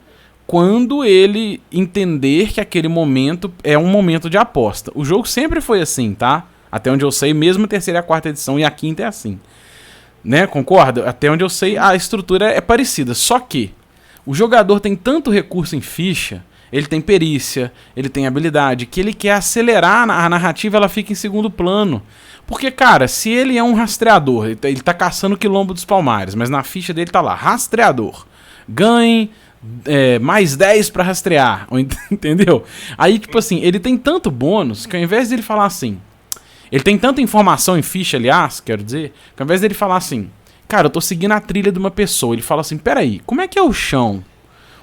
quando ele entender que aquele momento é um momento de aposta. O jogo sempre foi assim, tá? Até onde eu sei, mesmo a terceira e a quarta edição, e a quinta é assim. Né? Concorda? Até onde eu sei, a estrutura é parecida. Só que o jogador tem tanto recurso em ficha, ele tem perícia, ele tem habilidade, que ele quer acelerar a narrativa, ela fica em segundo plano. Porque, cara, se ele é um rastreador, ele tá caçando o Quilombo dos Palmares, mas na ficha dele tá lá, rastreador, ganhe mais 10 pra rastrear, entendeu? Aí, tipo assim, ele tem tanto bônus que ao invés dele falar assim, ele tem tanta informação em ficha, aliás, quero dizer, que ao invés dele falar assim, cara, eu tô seguindo a trilha de uma pessoa, ele fala assim, peraí, como é que é o chão?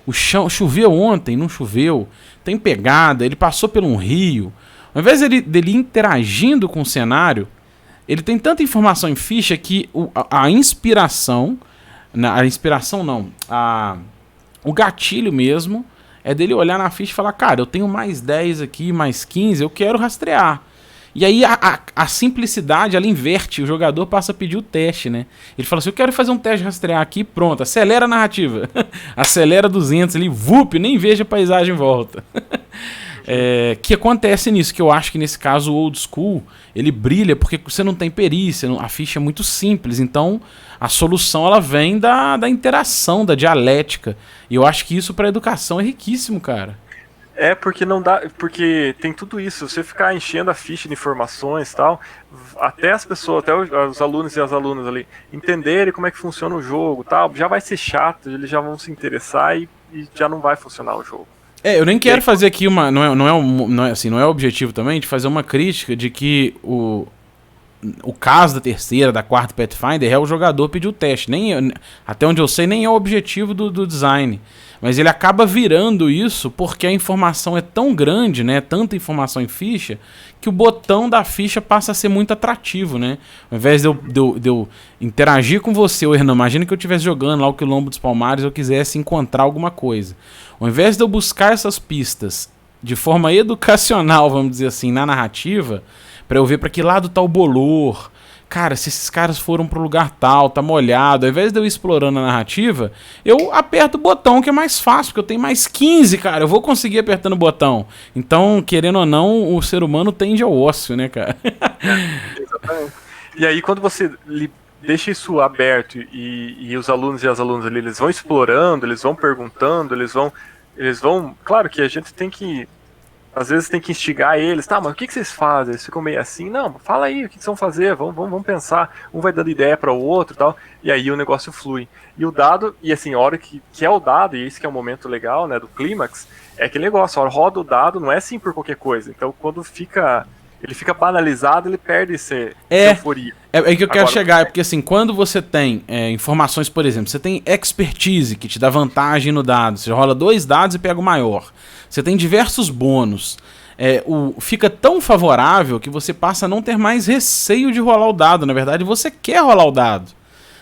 O chão choveu ontem, não choveu, tem pegada, ele passou por um rio. Ao invés dele interagindo com o cenário, ele tem tanta informação em ficha que a inspiração, o gatilho mesmo é dele olhar na ficha e falar, cara, eu tenho mais 10 aqui, mais 15, eu quero rastrear. E aí a simplicidade, ela inverte, o jogador passa a pedir o teste, né? Ele fala assim, eu quero fazer um teste de rastrear aqui, pronto, acelera a narrativa. Acelera 200 ali, vup, nem veja a paisagem em volta. Que acontece nisso, que eu acho que nesse caso o old school, ele brilha porque você não tem perícia, a ficha é muito simples, então a solução ela vem da interação, da dialética, e eu acho que isso para educação é riquíssimo, cara. Porque não dá, porque tem tudo isso, você ficar enchendo a ficha de informações e tal, até as pessoas, até os alunos e as alunas ali entenderem como é que funciona o jogo, tal, já vai ser chato, eles já vão se interessar e já não vai funcionar o jogo. Eu nem quero fazer aqui não é o objetivo também de fazer uma crítica de que o caso da terceira, da quarta Pathfinder é o jogador pedir o teste. Até onde eu sei, nem é o objetivo do design. Mas ele acaba virando isso porque a informação é tão grande, né? Tanta informação em ficha, que o botão da ficha passa a ser muito atrativo, né? Ao invés de eu interagir com você, Hernan, imagina que eu estivesse jogando lá o Quilombo dos Palmares e eu quisesse encontrar alguma coisa. Ao invés de eu buscar essas pistas de forma educacional, vamos dizer assim, na narrativa, para eu ver para que lado tá o bolor, cara, se esses caras foram pro lugar tal, tá molhado, ao invés de eu ir explorando a narrativa, eu aperto o botão que é mais fácil, porque eu tenho mais 15, cara, eu vou conseguir apertando o botão. Então, querendo ou não, o ser humano tende ao ócio, né, cara? Exatamente. E aí, quando você deixa isso aberto e os alunos e as alunas ali, eles vão explorando, eles vão perguntando, eles vão... Claro que a gente tem que Às vezes tem que instigar eles, tá, mas o que vocês fazem? Eles ficam meio assim, não, fala aí, o que vocês vão fazer? Vamos pensar. Um vai dando ideia para o outro e tal, e aí o negócio flui. E o dado, e assim, a hora que é o dado, e esse que é o momento legal, né, do clímax, é aquele negócio, a hora roda o dado, não é assim por qualquer coisa. Então quando ele fica banalizado, ele perde essa euforia. É que eu quero chegar, é porque assim, quando você tem informações, por exemplo, você tem expertise, que te dá vantagem no dado, você rola 2 dados e pega o maior. Você tem diversos bônus. Fica tão favorável que você passa a não ter mais receio de rolar o dado. Na verdade, você quer rolar o dado.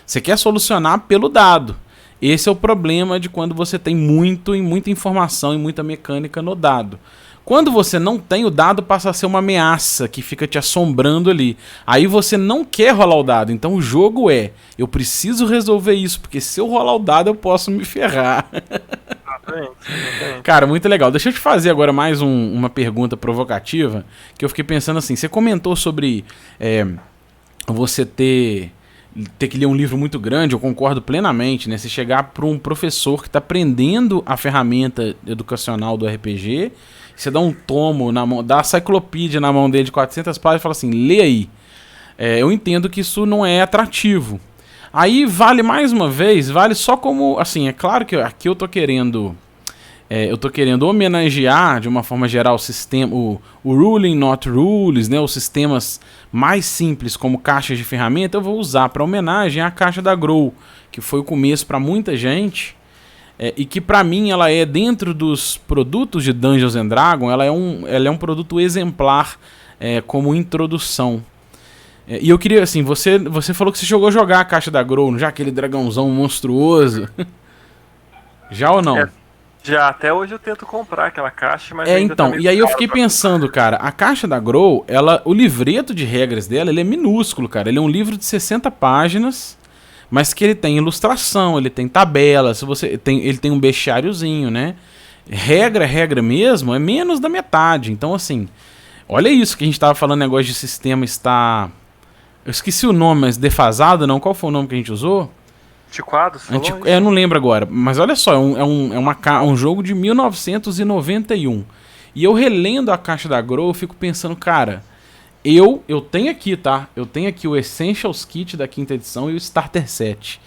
Você quer solucionar pelo dado. Esse é o problema de quando você tem muita informação e muita mecânica no dado. Quando você não tem, o dado passa a ser uma ameaça que fica te assombrando ali. Aí você não quer rolar o dado. Então o jogo eu preciso resolver isso, porque se eu rolar o dado eu posso me ferrar. Cara, muito legal. Deixa eu te fazer agora mais uma pergunta provocativa, que eu fiquei pensando assim, você comentou sobre você ter que ler um livro muito grande, eu concordo plenamente, né? Você chegar para um professor que está aprendendo a ferramenta educacional do RPG, você dá um tomo na mão, dá a enciclopédia na mão dele de 400 páginas e fala assim, lê aí. Eu entendo que isso não é atrativo. Aí vale mais uma vez, vale só como, assim, é claro que aqui eu tô querendo homenagear de uma forma geral o Ruling Not Rules, né, os sistemas mais simples como caixas de ferramenta, eu vou usar para homenagem à caixa da Grow, que foi o começo para muita gente, e que para mim ela é, dentro dos produtos de Dungeons and Dragons, ela é um produto exemplar como introdução. E eu queria, assim, você falou que você chegou a jogar a caixa da Grow, já aquele dragãozão monstruoso. Já ou não? Já, até hoje eu tento comprar aquela caixa, mas ainda então, e aí eu fiquei pensando, cara, a caixa da Grow, o livreto de regras dela, ele é minúsculo, cara. Ele é um livro de 60 páginas, mas que ele tem ilustração, ele tem tabela, ele tem um bestiáriozinho, né? Regra mesmo, é menos da metade. Então, assim, olha isso que a gente tava falando, negócio de sistema está... Eu esqueci o nome, mas defasado não? Qual foi o nome que a gente usou? Antiquado? Eu não lembro agora. Mas olha só, é um jogo de 1991. E eu relendo a caixa da Grow, eu fico pensando, cara, eu tenho aqui, tá? Eu tenho aqui o Essentials Kit da 5ª edição e o Starter Set.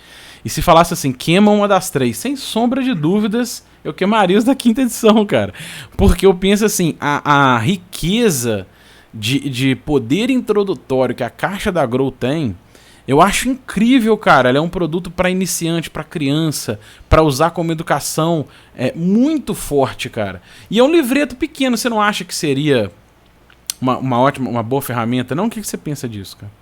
E se falasse assim, queima uma das 3, sem sombra de dúvidas, eu queimaria os da 5ª edição, cara. Porque eu penso assim, a riqueza de poder introdutório que a caixa da Grow tem, eu acho incrível, cara. Ela é um produto para iniciante, para criança, para usar como educação, muito forte, cara. E é um livreto pequeno, você não acha que seria uma boa ferramenta? Não? O que você pensa disso, cara?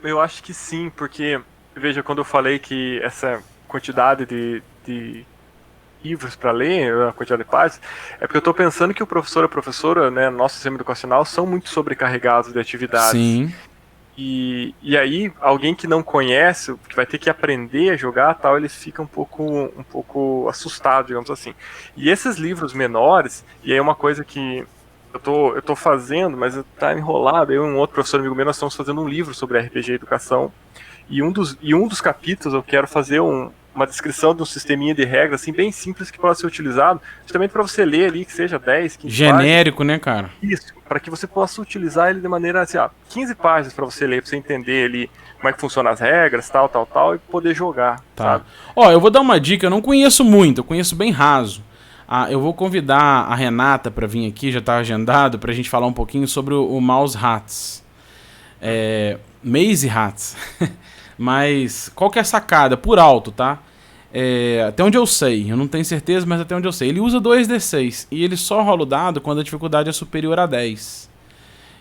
Eu acho que sim, porque, veja, quando eu falei que essa quantidade de livros para ler, a quantidade de páginas, é porque eu estou pensando que o professor e a professora, né, nosso sistema educacional, são muito sobrecarregados de atividades. Sim. E aí, alguém que não conhece, que vai ter que aprender a jogar, tal, ele fica um pouco assustado, digamos assim. E esses livros menores, e aí é uma coisa que eu tô fazendo, mas tá enrolado, eu e um outro professor amigo meu, nós estamos fazendo um livro sobre RPG e educação, e um dos capítulos eu quero fazer uma descrição de um sisteminha de regras, assim, bem simples, que pode ser utilizado, justamente para você ler ali, que seja 10, 15 genérico, páginas. Né, cara? Isso, para que você possa utilizar ele de maneira, assim, 15 páginas para você ler, para você entender ali como é que funcionam as regras, tal, e poder jogar, sabe? Ó, eu vou dar uma dica, eu não conheço muito, eu conheço bem raso. Eu vou convidar a Renata para vir aqui, já tá agendado, pra gente falar um pouquinho sobre o Mouse Hats. Maze Hats. Mas qual que é a sacada? Por alto, tá? Até onde eu sei, eu não tenho certeza, mas até onde eu sei. Ele usa 2d6 e ele só rola o dado quando a dificuldade é superior a 10.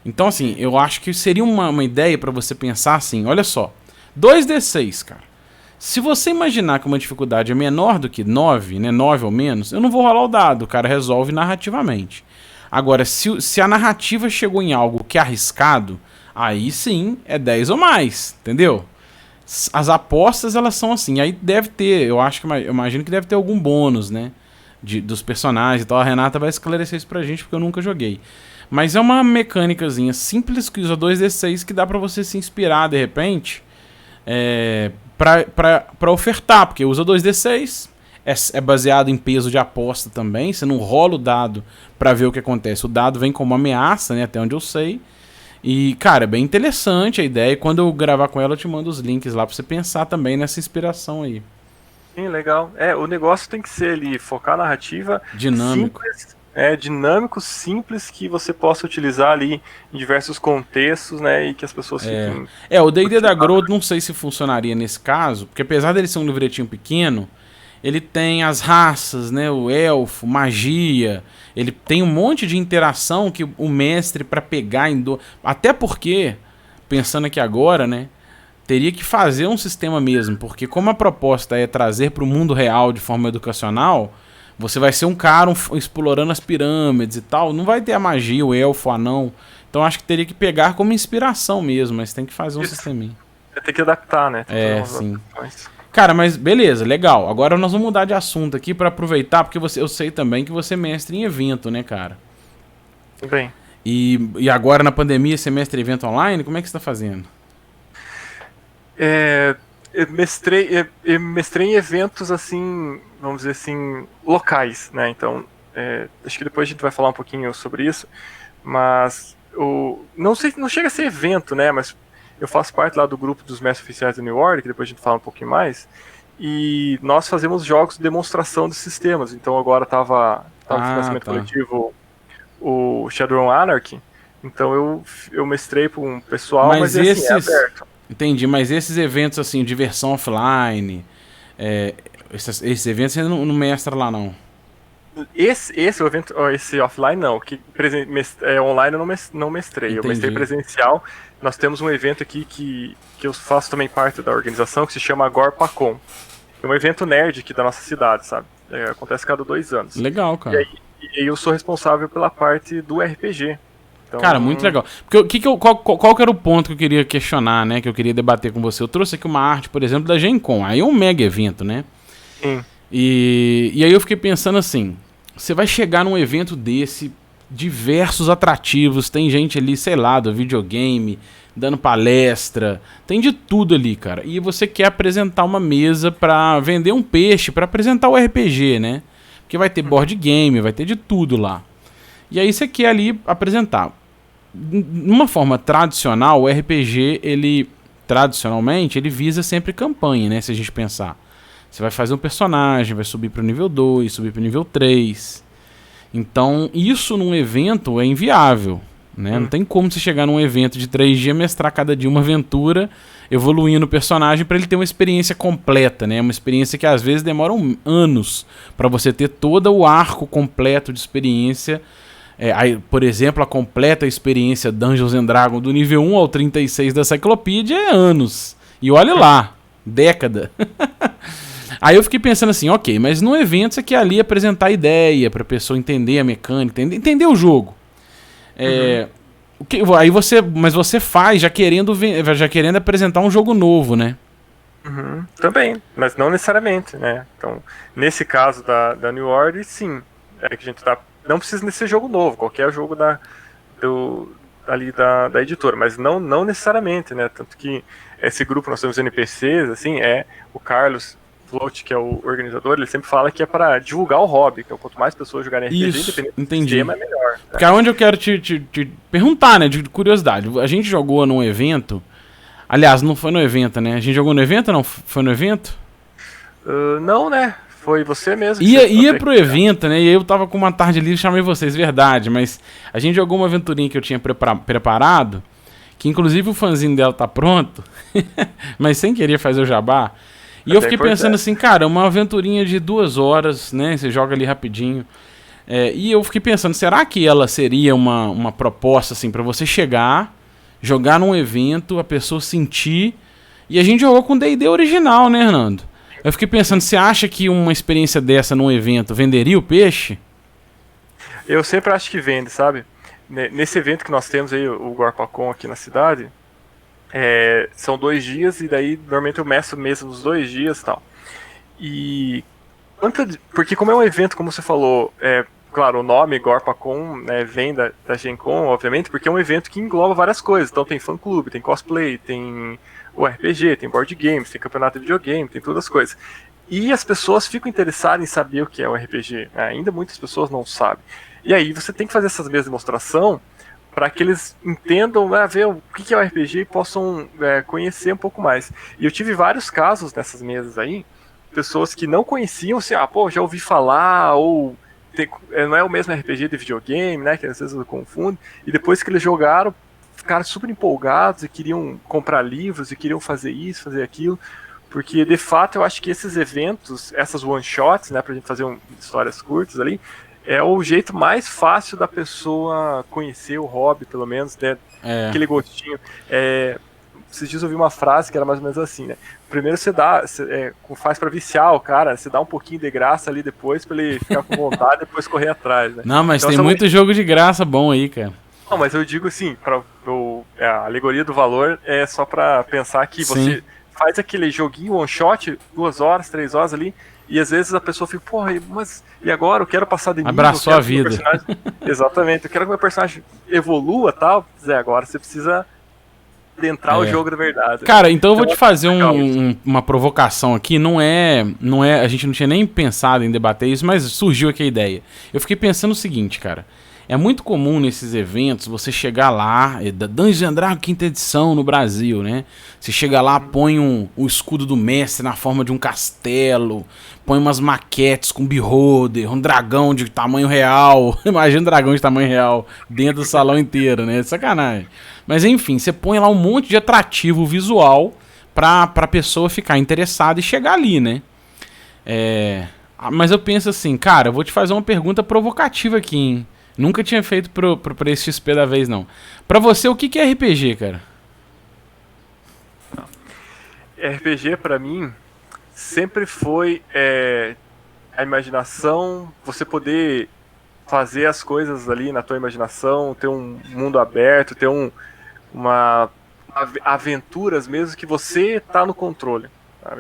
Então, assim, eu acho que seria uma ideia pra você pensar assim, olha só, 2d6, cara. Se você imaginar que uma dificuldade é menor do que 9, né, 9 ou menos, eu não vou rolar o dado, o cara resolve narrativamente. Agora, se a narrativa chegou em algo que é arriscado, aí sim é 10 ou mais, entendeu? As apostas, elas são assim, aí deve ter, eu imagino que deve ter algum bônus, né, dos personagens e tal. A Renata vai esclarecer isso pra gente, porque eu nunca joguei. Mas é uma mecânicazinha simples que usa 2d6 que dá pra você se inspirar de repente pra ofertar, porque usa 2d6, é baseado em peso de aposta também. Você não rola o dado pra ver o que acontece. O dado vem como ameaça, né? Até onde eu sei. E, cara, é bem interessante a ideia. E quando eu gravar com ela, eu te mando os links lá pra você pensar também nessa inspiração aí. Sim, legal. O negócio tem que ser ali, focar a narrativa Dinâmico. simples, dinâmico, simples, que você possa utilizar ali em diversos contextos, né? E que as pessoas fiquem. O D&D da Grow não sei se funcionaria nesse caso, porque apesar dele ser um livretinho pequeno, ele tem as raças, né? O elfo, magia. Ele tem um monte de interação que o mestre para pegar em até porque, pensando aqui agora, né? Teria que fazer um sistema mesmo, porque como a proposta é trazer para o mundo real de forma educacional, você vai ser um cara explorando as pirâmides e tal, não vai ter a magia, o elfo, o anão. Então acho que teria que pegar como inspiração mesmo, mas tem que fazer um sisteminha. Tem que adaptar, né? Sim. Cara, mas beleza, legal. Agora nós vamos mudar de assunto aqui pra aproveitar, porque eu sei também que você é mestre em evento, né, cara? Bem. E agora na pandemia você é mestre em evento online? Como é que você tá fazendo? Eu mestrei em eventos, assim, vamos dizer assim, locais, né? Então, acho que depois a gente vai falar um pouquinho sobre isso, mas não chega a ser evento, né? Mas eu faço parte lá do grupo dos mestres oficiais da New Order, que depois a gente fala um pouquinho mais, e nós fazemos jogos de demonstração de sistemas. Então agora estava no financiamento coletivo o Shadowrun Anarchy, então eu mestrei para um pessoal, mas esses... assim, é aberto. Entendi, mas esses eventos assim, diversão offline, esses eventos você não mestra lá não? Esse evento, esse offline não, que online eu não mestrei. Entendi. Eu mestrei presencial. Nós temos um evento aqui que eu faço também parte da organização, que se chama Agorpacon. É um evento nerd aqui da nossa cidade, sabe? Acontece cada 2 anos. Legal, cara. E aí eu sou responsável pela parte do RPG. Então, cara, muito legal. Porque qual que era o ponto que eu queria questionar, né? Que eu queria debater com você? Eu trouxe aqui uma arte, por exemplo, da Gen Con. Aí é um mega evento, né? Sim. E aí eu fiquei pensando assim, você vai chegar num evento desse, diversos atrativos, tem gente ali, sei lá, do videogame, dando palestra, tem de tudo ali, cara. E você quer apresentar uma mesa pra vender um peixe, pra apresentar o RPG, né? Porque vai ter board game, vai ter de tudo lá. E aí você quer ali apresentar. Numa forma tradicional, o RPG, tradicionalmente, ele visa sempre campanha, né? Se a gente pensar. Você vai fazer um personagem, vai subir para o nível 2, subir para o nível 3. Então, isso num evento é inviável, né? Não tem como você chegar num evento de 3 dias, mestrar cada dia uma aventura, evoluindo o personagem para ele ter uma experiência completa, né? Uma experiência que às vezes demora anos para você ter todo o arco completo de experiência. Aí, por exemplo, a completa experiência Dungeons and Dragons do nível 1 ao 36 da Cyclopedia é anos. E olha lá, década. Aí eu fiquei pensando assim, ok, mas no evento você quer ali apresentar a ideia pra pessoa entender a mecânica, entender o jogo. Aí mas você faz já querendo apresentar um jogo novo, né? Também, mas não necessariamente, né? Então, nesse caso da New Order, sim. Que a gente não precisa ser jogo novo, qualquer jogo da editora, mas não necessariamente, né? Tanto que esse grupo, nós temos NPCs, assim, o Carlos Float, que é o organizador, ele sempre fala que é para divulgar o hobby, então quanto mais pessoas jogarem RPG, independente do sistema, é melhor. Né? Porque onde eu quero te perguntar, né, de curiosidade, a gente jogou num evento, aliás, não foi no evento, né? A gente jogou no evento ou não? Foi no evento? Não, né? Foi você mesmo. Ia pro evento, né? E eu tava com uma tarde livre e chamei vocês, verdade. Mas a gente jogou uma aventurinha que eu tinha preparado, que inclusive o fanzinho dela tá pronto, mas sem querer fazer o jabá. E eu fiquei pensando assim, cara, uma aventurinha de 2 horas, né? Você joga ali rapidinho. E eu fiquei pensando, será que ela seria uma proposta, assim, pra você chegar, jogar num evento, a pessoa sentir... E a gente jogou com D&D original, né, Hernando? Eu fiquei pensando, você acha que uma experiência dessa num evento venderia o peixe? Eu sempre acho que vende, sabe? Nesse evento que nós temos aí, o Gorpacon aqui na cidade, são 2 dias e daí normalmente eu mestro mesmo nos 2 dias e tal. Porque como é um evento, como você falou, claro, o nome Gorpacon, né, vem da Gen Con, obviamente, porque é um evento que engloba várias coisas. Então tem fã-clube, tem cosplay, tem o RPG, tem board games, tem campeonato de videogame, tem todas as coisas. e as pessoas ficam interessadas em saber o que é o RPG, né? Ainda muitas pessoas não sabem. E aí você tem que fazer essas mesas de demonstração para que eles entendam, né, ver o que é o RPG e possam conhecer um pouco mais. E eu tive vários casos nessas mesas aí, pessoas que não conheciam, assim, pô, já ouvi falar, ou não é o mesmo RPG de videogame, né, que às vezes eu confundo, e depois que eles jogaram, ficaram super empolgados e queriam comprar livros e queriam fazer isso, fazer aquilo, porque de fato eu acho que esses eventos, essas one-shots, né, pra gente fazer histórias curtas ali, é o jeito mais fácil da pessoa conhecer o hobby, pelo menos, né, aquele gostinho. Esses dias eu ouvi uma frase que era mais ou menos assim, né? Primeiro você faz pra viciar o cara, você dá um pouquinho de graça ali depois pra ele ficar com vontade e depois correr atrás, né? Não, mas então, tem muito jogo de graça bom aí, cara. Não, mas eu digo assim, a alegoria do valor é só pra pensar que você faz aquele joguinho one shot, 2 horas, 3 horas ali, e às vezes a pessoa fica, porra, mas e agora? Eu quero passar de nível. Abraçou a vida. Exatamente, eu quero que meu personagem evolua e tal. Agora você precisa adentrar o jogo da verdade. Cara, então eu vou te fazer uma provocação aqui. Não é. A gente não tinha nem pensado em debater isso, mas surgiu aqui a ideia. Eu fiquei pensando o seguinte, cara. É muito comum nesses eventos você chegar lá, da Dungeons & Dragons 5ª edição no Brasil, né? Você chega lá, põe o escudo do mestre na forma de um castelo, põe umas maquetes com beholder, um dragão de tamanho real. Imagina um dragão de tamanho real dentro do salão inteiro, né? Sacanagem. Mas enfim, você põe lá um monte de atrativo visual pra pessoa ficar interessada e chegar ali, né? Mas eu penso assim, cara, eu vou te fazer uma pergunta provocativa aqui, hein? Nunca tinha feito pra esse XP da vez, não. Pra você, o que é RPG, cara? RPG, pra mim, sempre foi a imaginação, você poder fazer as coisas ali na tua imaginação, ter um mundo aberto, ter uma aventuras mesmo que você tá no controle.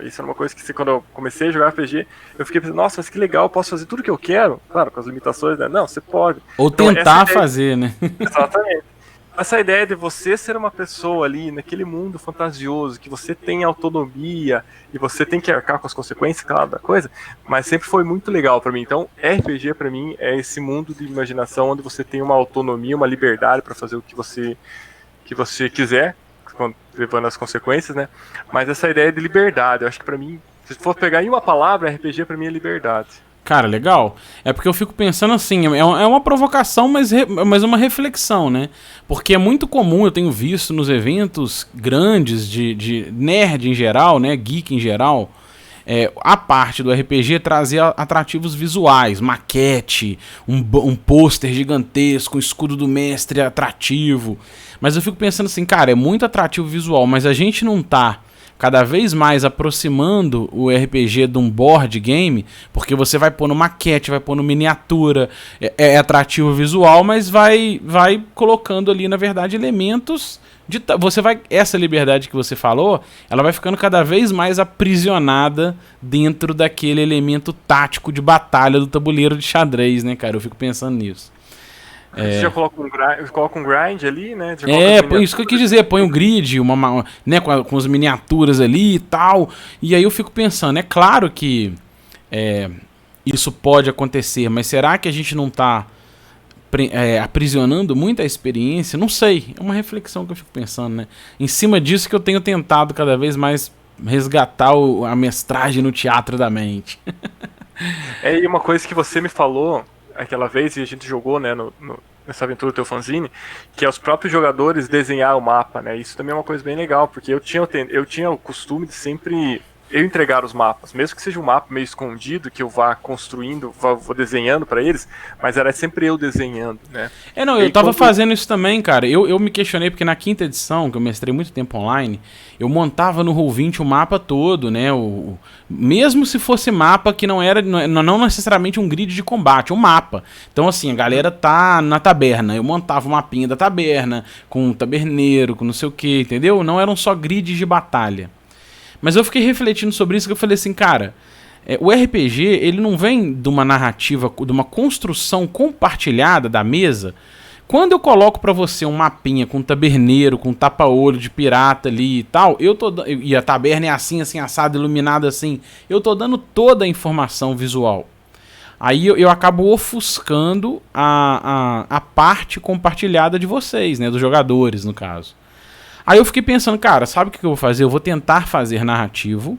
Isso era uma coisa que quando eu comecei a jogar RPG, eu fiquei pensando, nossa, mas que legal, eu posso fazer tudo que eu quero. Claro, com as limitações, né? Não, você pode. Ou então, tentar fazer, né? Exatamente. Essa ideia de você ser uma pessoa ali, naquele mundo fantasioso, que você tem autonomia, e você tem que arcar com as consequências, claro, da coisa, mas sempre foi muito legal pra mim. Então, RPG pra mim é esse mundo de imaginação, onde você tem uma autonomia, uma liberdade pra fazer o que você quiser, levando as consequências, né? Mas essa ideia de liberdade, eu acho que pra mim, se for pegar em uma palavra, RPG pra mim é liberdade. Cara, legal. É porque eu fico pensando assim, é uma provocação, mas uma reflexão, né? Porque é muito comum, eu tenho visto nos eventos grandes de nerd em geral, né? Geek em geral, a parte do RPG trazer atrativos visuais, maquete, um pôster gigantesco, um escudo do mestre atrativo. Mas eu fico pensando assim, cara, é muito atrativo visual, mas a gente não tá cada vez mais aproximando o RPG de um board game, porque você vai pôr no maquete, vai pôr no miniatura, é atrativo visual, mas vai colocando ali, na verdade, elementos de... Essa liberdade que você falou, ela vai ficando cada vez mais aprisionada dentro daquele elemento tático de batalha do tabuleiro de xadrez, né, cara? Eu fico pensando nisso. Você já coloca um grind ali, né? Isso que eu quis dizer, põe um grid, né, com as miniaturas ali e tal. E aí eu fico pensando, é claro que isso pode acontecer, mas será que a gente não tá aprisionando muito a experiência? Não sei, é uma reflexão que eu fico pensando, né? Em cima disso que eu tenho tentado cada vez mais resgatar a mestragem no teatro da mente. E uma coisa que você me falou aquela vez, e a gente jogou, né, nessa aventura do teu fanzine, que é os próprios jogadores desenhar o mapa, né? Isso também é uma coisa bem legal, porque eu tinha o costume de sempre entregar os mapas, mesmo que seja um mapa meio escondido, que eu vá construindo, vou desenhando pra eles, mas era sempre eu desenhando, né? Eu tava fazendo isso também, cara. Eu me questionei, porque na 5ª edição, que eu mestrei muito tempo online, eu montava no Roll20 o mapa todo, né? Mesmo se fosse mapa que não necessariamente um grid de combate, um mapa. Então, assim, a galera tá na taberna. Eu montava o mapinha da taberna, com um taberneiro, com não sei o que, entendeu? Não eram só grids de batalha. Mas eu fiquei refletindo sobre isso, que eu falei assim, cara, o RPG, ele não vem de uma narrativa, de uma construção compartilhada da mesa, Quando eu coloco pra você um mapinha com taberneiro, com tapa-olho de pirata ali e tal, e a taberna é assim, assim, assada, iluminada assim, eu tô dando toda a informação visual. Aí eu acabo ofuscando a parte compartilhada de vocês, né, dos jogadores, no caso. Aí eu fiquei pensando, cara, sabe o que eu vou fazer? Eu vou tentar fazer narrativo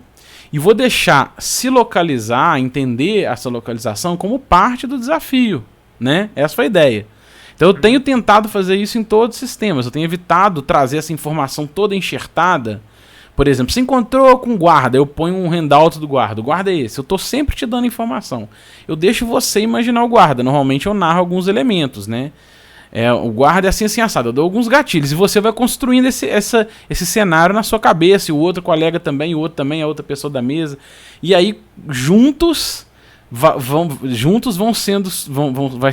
e vou deixar se localizar, entender essa localização como parte do desafio, né? Essa foi a ideia. Então eu tenho tentado fazer isso em todos os sistemas. Eu tenho evitado trazer essa informação toda enxertada. Por exemplo, se encontrou com o guarda, eu ponho um handout do guarda. O guarda é esse. Eu tô sempre te dando informação. Eu deixo você imaginar o guarda. Normalmente eu narro alguns elementos, né? O guarda é assim, assim, assado. Eu dou alguns gatilhos e você vai construindo esse cenário na sua cabeça. E o outro colega também, o outro também, a outra pessoa da mesa. E aí, juntos vai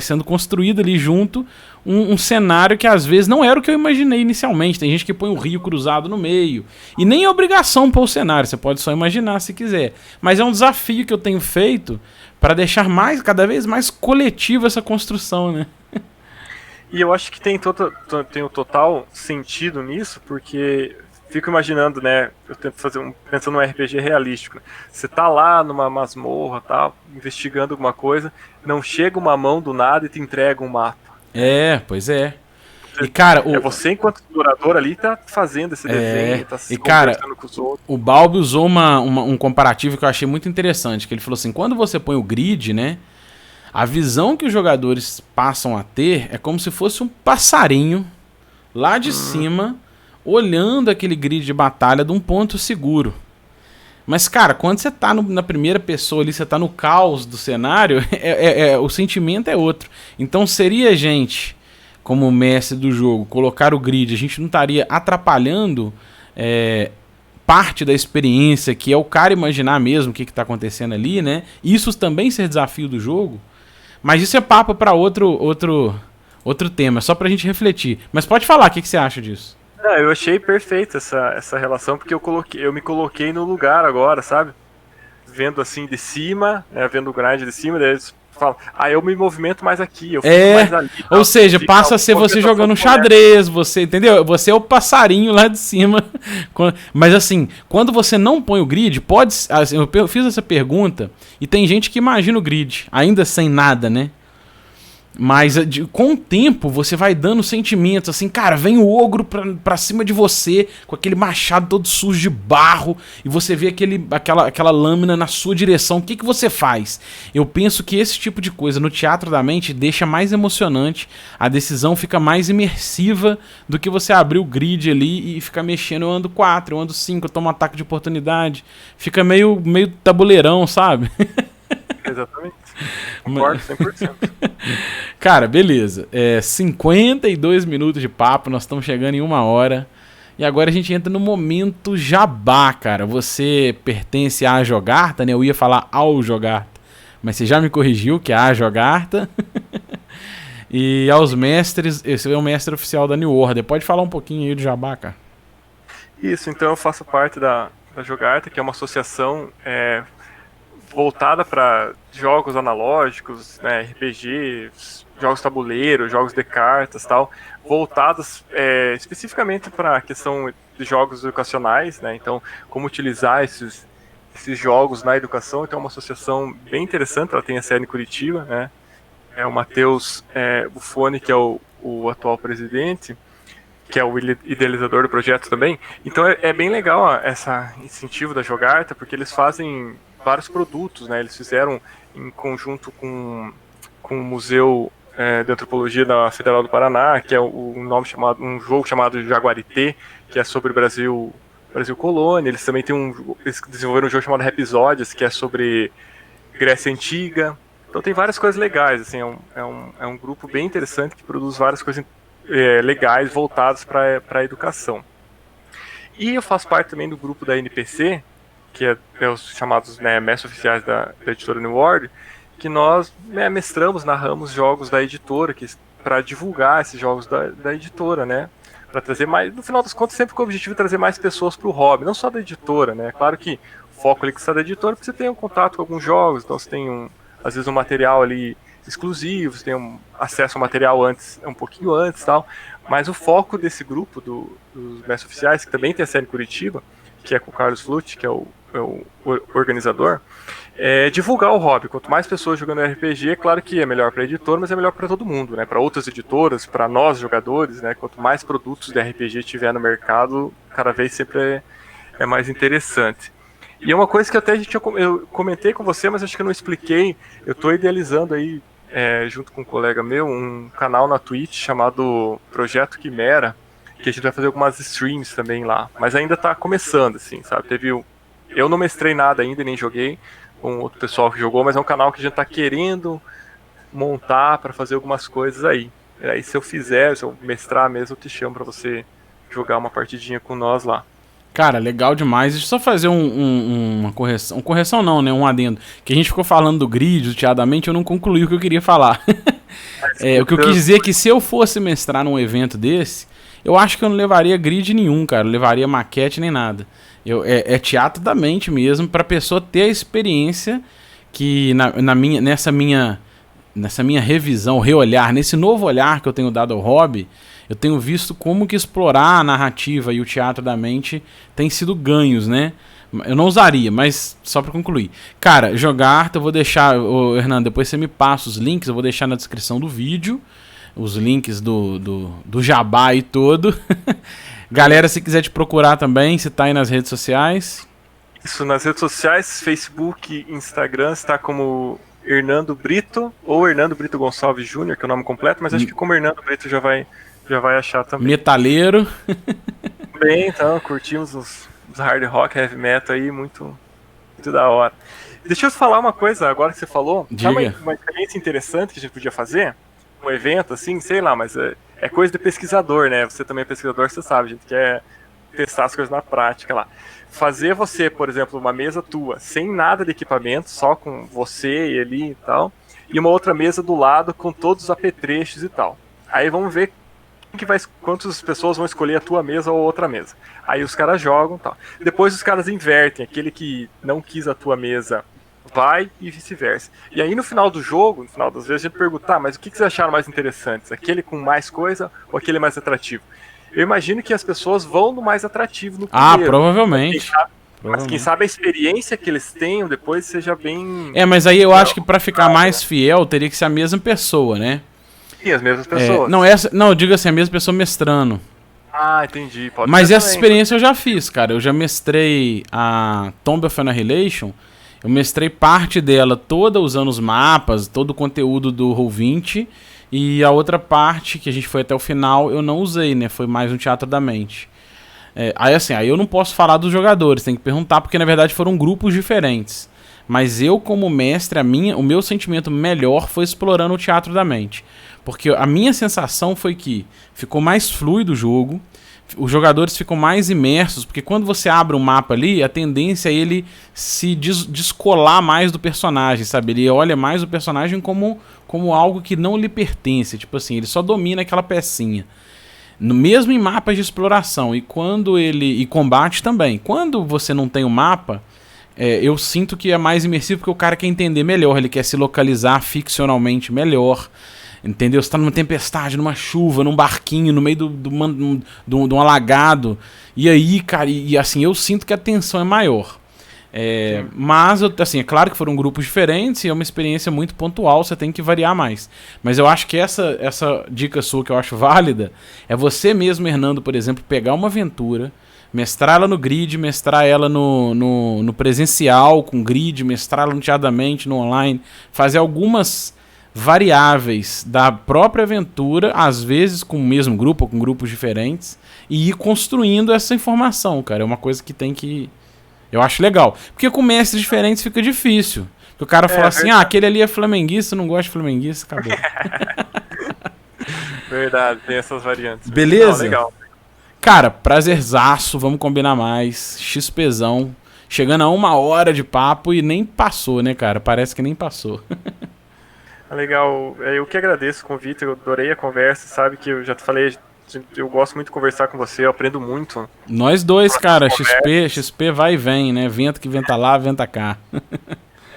sendo construído ali junto um cenário que às vezes não era o que eu imaginei inicialmente. Tem gente que põe o rio cruzado no meio. E nem é obrigação pôr o cenário. Você pode só imaginar se quiser. Mas é um desafio que eu tenho feito para deixar cada vez mais coletiva essa construção, né? E eu acho que tem um total sentido nisso, porque fico imaginando, né? Eu tento pensando num RPG realístico. Né? Você tá lá numa masmorra, tá, investigando alguma coisa, não chega uma mão do nada e te entrega um mapa. Pois é. E, cara, você, enquanto explorador ali, tá fazendo esse desenho, tá se conversando com os outros. O Balbi usou um comparativo que eu achei muito interessante, que ele falou assim, quando você põe o grid, né? A visão que os jogadores passam a ter é como se fosse um passarinho lá de cima, olhando aquele grid de batalha de um ponto seguro. Mas, cara, quando você tá na primeira pessoa ali, você tá no caos do cenário, o sentimento é outro. Então seria a gente, como mestre do jogo, colocar o grid, a gente não estaria atrapalhando parte da experiência, que é o cara imaginar mesmo o que tá acontecendo ali, né? Isso também ser desafio do jogo. Mas isso é papo para outro tema, só pra gente refletir. Mas pode falar, o que você acha disso? Eu achei perfeita essa relação, porque eu me coloquei no lugar agora, sabe? Vendo assim de cima, né, vendo o grind de cima, daí eles falam, eu me movimento mais aqui, eu fico mais ali. Ou seja, passa a ser você jogando um xadrez, você, entendeu? Você é o passarinho lá de cima. Mas assim, quando você não põe o grid, assim, eu fiz essa pergunta e tem gente que imagina o grid, ainda sem nada, né? Mas com o tempo você vai dando sentimentos assim, cara, vem o ogro pra cima de você com aquele machado todo sujo de barro e você vê aquela lâmina na sua direção. O que você faz? Eu penso que esse tipo de coisa no teatro da mente deixa mais emocionante, a decisão fica mais imersiva do que você abrir o grid ali e ficar mexendo. Eu ando 4, eu ando 5, eu tomo um ataque de oportunidade. Fica meio tabuleirão, sabe? Exatamente. Concordo 100%. Cara, beleza. 52 minutos de papo, nós estamos chegando em 1 hora. E agora a gente entra no momento jabá, cara. Você pertence à Jogarta, né? Eu ia falar ao Jogarta, mas você já me corrigiu que é a Jogarta. E aos mestres, esse é o mestre oficial da New Order. Pode falar um pouquinho aí do jabá, cara? Isso, então eu faço parte da Jogarta, que é uma associação voltada para jogos analógicos, né, RPGs, jogos tabuleiro, jogos de cartas, tal, voltados especificamente para a questão de jogos educacionais, né? Então, como utilizar esses jogos na educação. Então, é uma associação bem interessante. Ela tem a sede em Curitiba, né? O Matheus Buffoni, que é o atual presidente, que é o idealizador do projeto também. Então é bem legal esse incentivo da Jogarta, porque eles fazem vários produtos, né? Eles fizeram em conjunto com o Museu de Antropologia da Federal do Paraná, que é um jogo chamado Jaguarité, que é sobre o Brasil colônia. Eles também eles desenvolveram um jogo chamado Rhapsodies, que é sobre Grécia Antiga. Então tem várias coisas legais, assim, é um grupo bem interessante que produz várias coisas legais voltadas para a educação. E eu faço parte também do grupo da NPC, que é os chamados, né, mestres oficiais da editora New World, que nós mestramos, narramos jogos da editora, para divulgar esses jogos da editora, né, para trazer mais, no final das contas, sempre com o objetivo de trazer mais pessoas para o hobby, não só da editora, né, claro que o foco ali que está da editora, porque você tem um contato com alguns jogos, então você tem às vezes um material ali exclusivos, tem acesso ao material antes, um pouquinho antes e tal. Mas o foco desse grupo dos mestres oficiais, que também tem a sede em Curitiba, que é com o Carlos Flutti, que é o organizador, é divulgar o hobby. Quanto mais pessoas jogando RPG, é claro que é melhor para a editora, mas é melhor para todo mundo, né? Para outras editoras, para nós jogadores, né? Quanto mais produtos de RPG tiver no mercado, cada vez sempre é mais interessante. E é uma coisa que até eu comentei com você, mas acho que eu não expliquei. Eu estou idealizando aí, junto com um colega meu, um canal na Twitch chamado Projeto Quimera, que a gente vai fazer algumas streams também lá. Mas ainda está começando, assim, sabe? Eu não mestrei nada ainda, nem joguei com outro pessoal que jogou, mas é um canal que a gente está querendo montar para fazer algumas coisas aí. E aí se eu mestrar mesmo, eu te chamo para você jogar uma partidinha com nós lá. Cara, legal demais. Deixa eu só fazer uma correção. Correção não, né? Um adendo. Que a gente ficou falando do grid, juteadamente, eu não concluí o que eu queria falar. O que eu quis dizer é que se eu fosse mestrar num evento desse, eu acho que eu não levaria grid nenhum, cara. Eu levaria maquete nem nada. É teatro da mente mesmo, pra pessoa ter a experiência que nessa minha revisão, reolhar, nesse novo olhar que eu tenho dado ao hobby, eu tenho visto como que explorar a narrativa e o teatro da mente tem sido ganhos, né? Eu não usaria, mas só pra concluir. Cara, jogar, eu vou deixar, Hernando, depois você me passa os links, eu vou deixar na descrição do vídeo, os links do jabá e todo. Galera, se quiser te procurar também, você tá aí nas redes sociais? Isso, nas redes sociais, Facebook, Instagram, está como Hernando Brito, ou Hernando Brito Gonçalves Júnior, que é o nome completo, mas acho que como Hernando Brito já vai achar também. Metaleiro. Bem, então, curtimos os hard rock, heavy metal aí, muito da hora. Deixa eu falar uma coisa, agora que você falou. Diga. Uma experiência interessante que a gente podia fazer, um evento assim, sei lá, mas é coisa de pesquisador, né? Você também é pesquisador, você sabe, a gente quer testar as coisas na prática lá. Fazer você, por exemplo, uma mesa tua, sem nada de equipamento, só com você e ali e tal, e uma outra mesa do lado com todos os apetrechos e tal. Aí vamos ver quantas pessoas vão escolher a tua mesa ou outra mesa. Aí os caras jogam e tal. Depois os caras invertem, aquele que não quis a tua mesa vai e vice-versa. E aí no final do jogo, no final das vezes, a gente pergunta, mas o que vocês acharam mais interessantes? Aquele com mais coisa ou aquele mais atrativo? Eu imagino que as pessoas vão no mais atrativo no primeiro. Provavelmente. Mas quem sabe a experiência que eles tenham depois seja bem... Mas aí eu acho que pra ficar mais fiel, teria que ser a mesma pessoa, né? E as mesmas pessoas. Eu digo assim, a mesma pessoa mestrando. Ah, entendi. Mas essa experiência eu já fiz, cara. Eu já mestrei a Tomb of Annihilation. Eu mestrei parte dela toda usando os mapas, todo o conteúdo do Roll20. E a outra parte, que a gente foi até o final, eu não usei, né? Foi mais um teatro da mente. Aí eu não posso falar dos jogadores, tem que perguntar, porque na verdade foram grupos diferentes. Mas eu, como mestre, o meu sentimento melhor foi explorando o teatro da mente. Porque a minha sensação foi que ficou mais fluido o jogo, os jogadores ficam mais imersos, porque quando você abre um mapa ali, a tendência é ele se descolar mais do personagem, sabe? Ele olha mais o personagem como algo que não lhe pertence, tipo assim, ele só domina aquela pecinha. Mesmo em mapas de exploração, e combate também. Quando você não tem o mapa, eu sinto que é mais imersivo, porque o cara quer entender melhor, ele quer se localizar ficcionalmente melhor. Entendeu? Você tá numa tempestade, numa chuva, num barquinho, no meio de um alagado. E aí, cara, assim, eu sinto que a tensão é maior. Mas, assim, é claro que foram grupos diferentes e é uma experiência muito pontual, você tem que variar mais. Mas eu acho que essa dica sua que eu acho válida é você mesmo, Hernando, por exemplo, pegar uma aventura, mestrar ela no grid, mestrar ela no presencial, com grid, mestrar ela no teatro da mente, no online, fazer algumas variáveis da própria aventura, às vezes com o mesmo grupo ou com grupos diferentes, e ir construindo essa informação, cara. É uma coisa que tem que... Eu acho legal. Porque com mestres diferentes fica difícil. Porque o cara fala assim, aquele ali é flamenguista, eu não gosto de flamenguista, acabou. Verdade, tem essas variantes. Beleza? Legal. Cara, prazerzaço, vamos combinar mais. XPzão. Chegando a 1 hora de papo e nem passou, né, cara? Parece que nem passou. Legal, eu que agradeço o convite, eu adorei a conversa, sabe que eu já te falei, eu gosto muito de conversar com você, eu aprendo muito. Nós dois, cara, XP vai e vem, né, vento que venta lá, venta cá.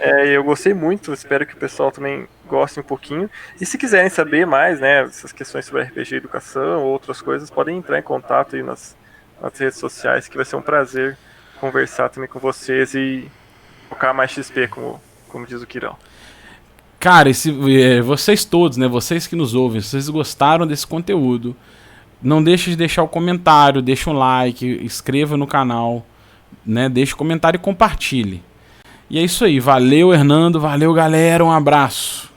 Eu gostei muito, espero que o pessoal também gostem um pouquinho. E se quiserem saber mais, né, essas questões sobre RPG, educação, outras coisas, podem entrar em contato aí nas redes sociais, que vai ser um prazer conversar também com vocês e tocar mais XP, como diz o Quirão. Cara, vocês todos, né? Vocês que nos ouvem, se vocês gostaram desse conteúdo, não deixe de deixar o comentário, deixa um like, inscreva no canal, né? Deixe o comentário e compartilhe. E é isso aí. Valeu, Hernando. Valeu, galera. Um abraço.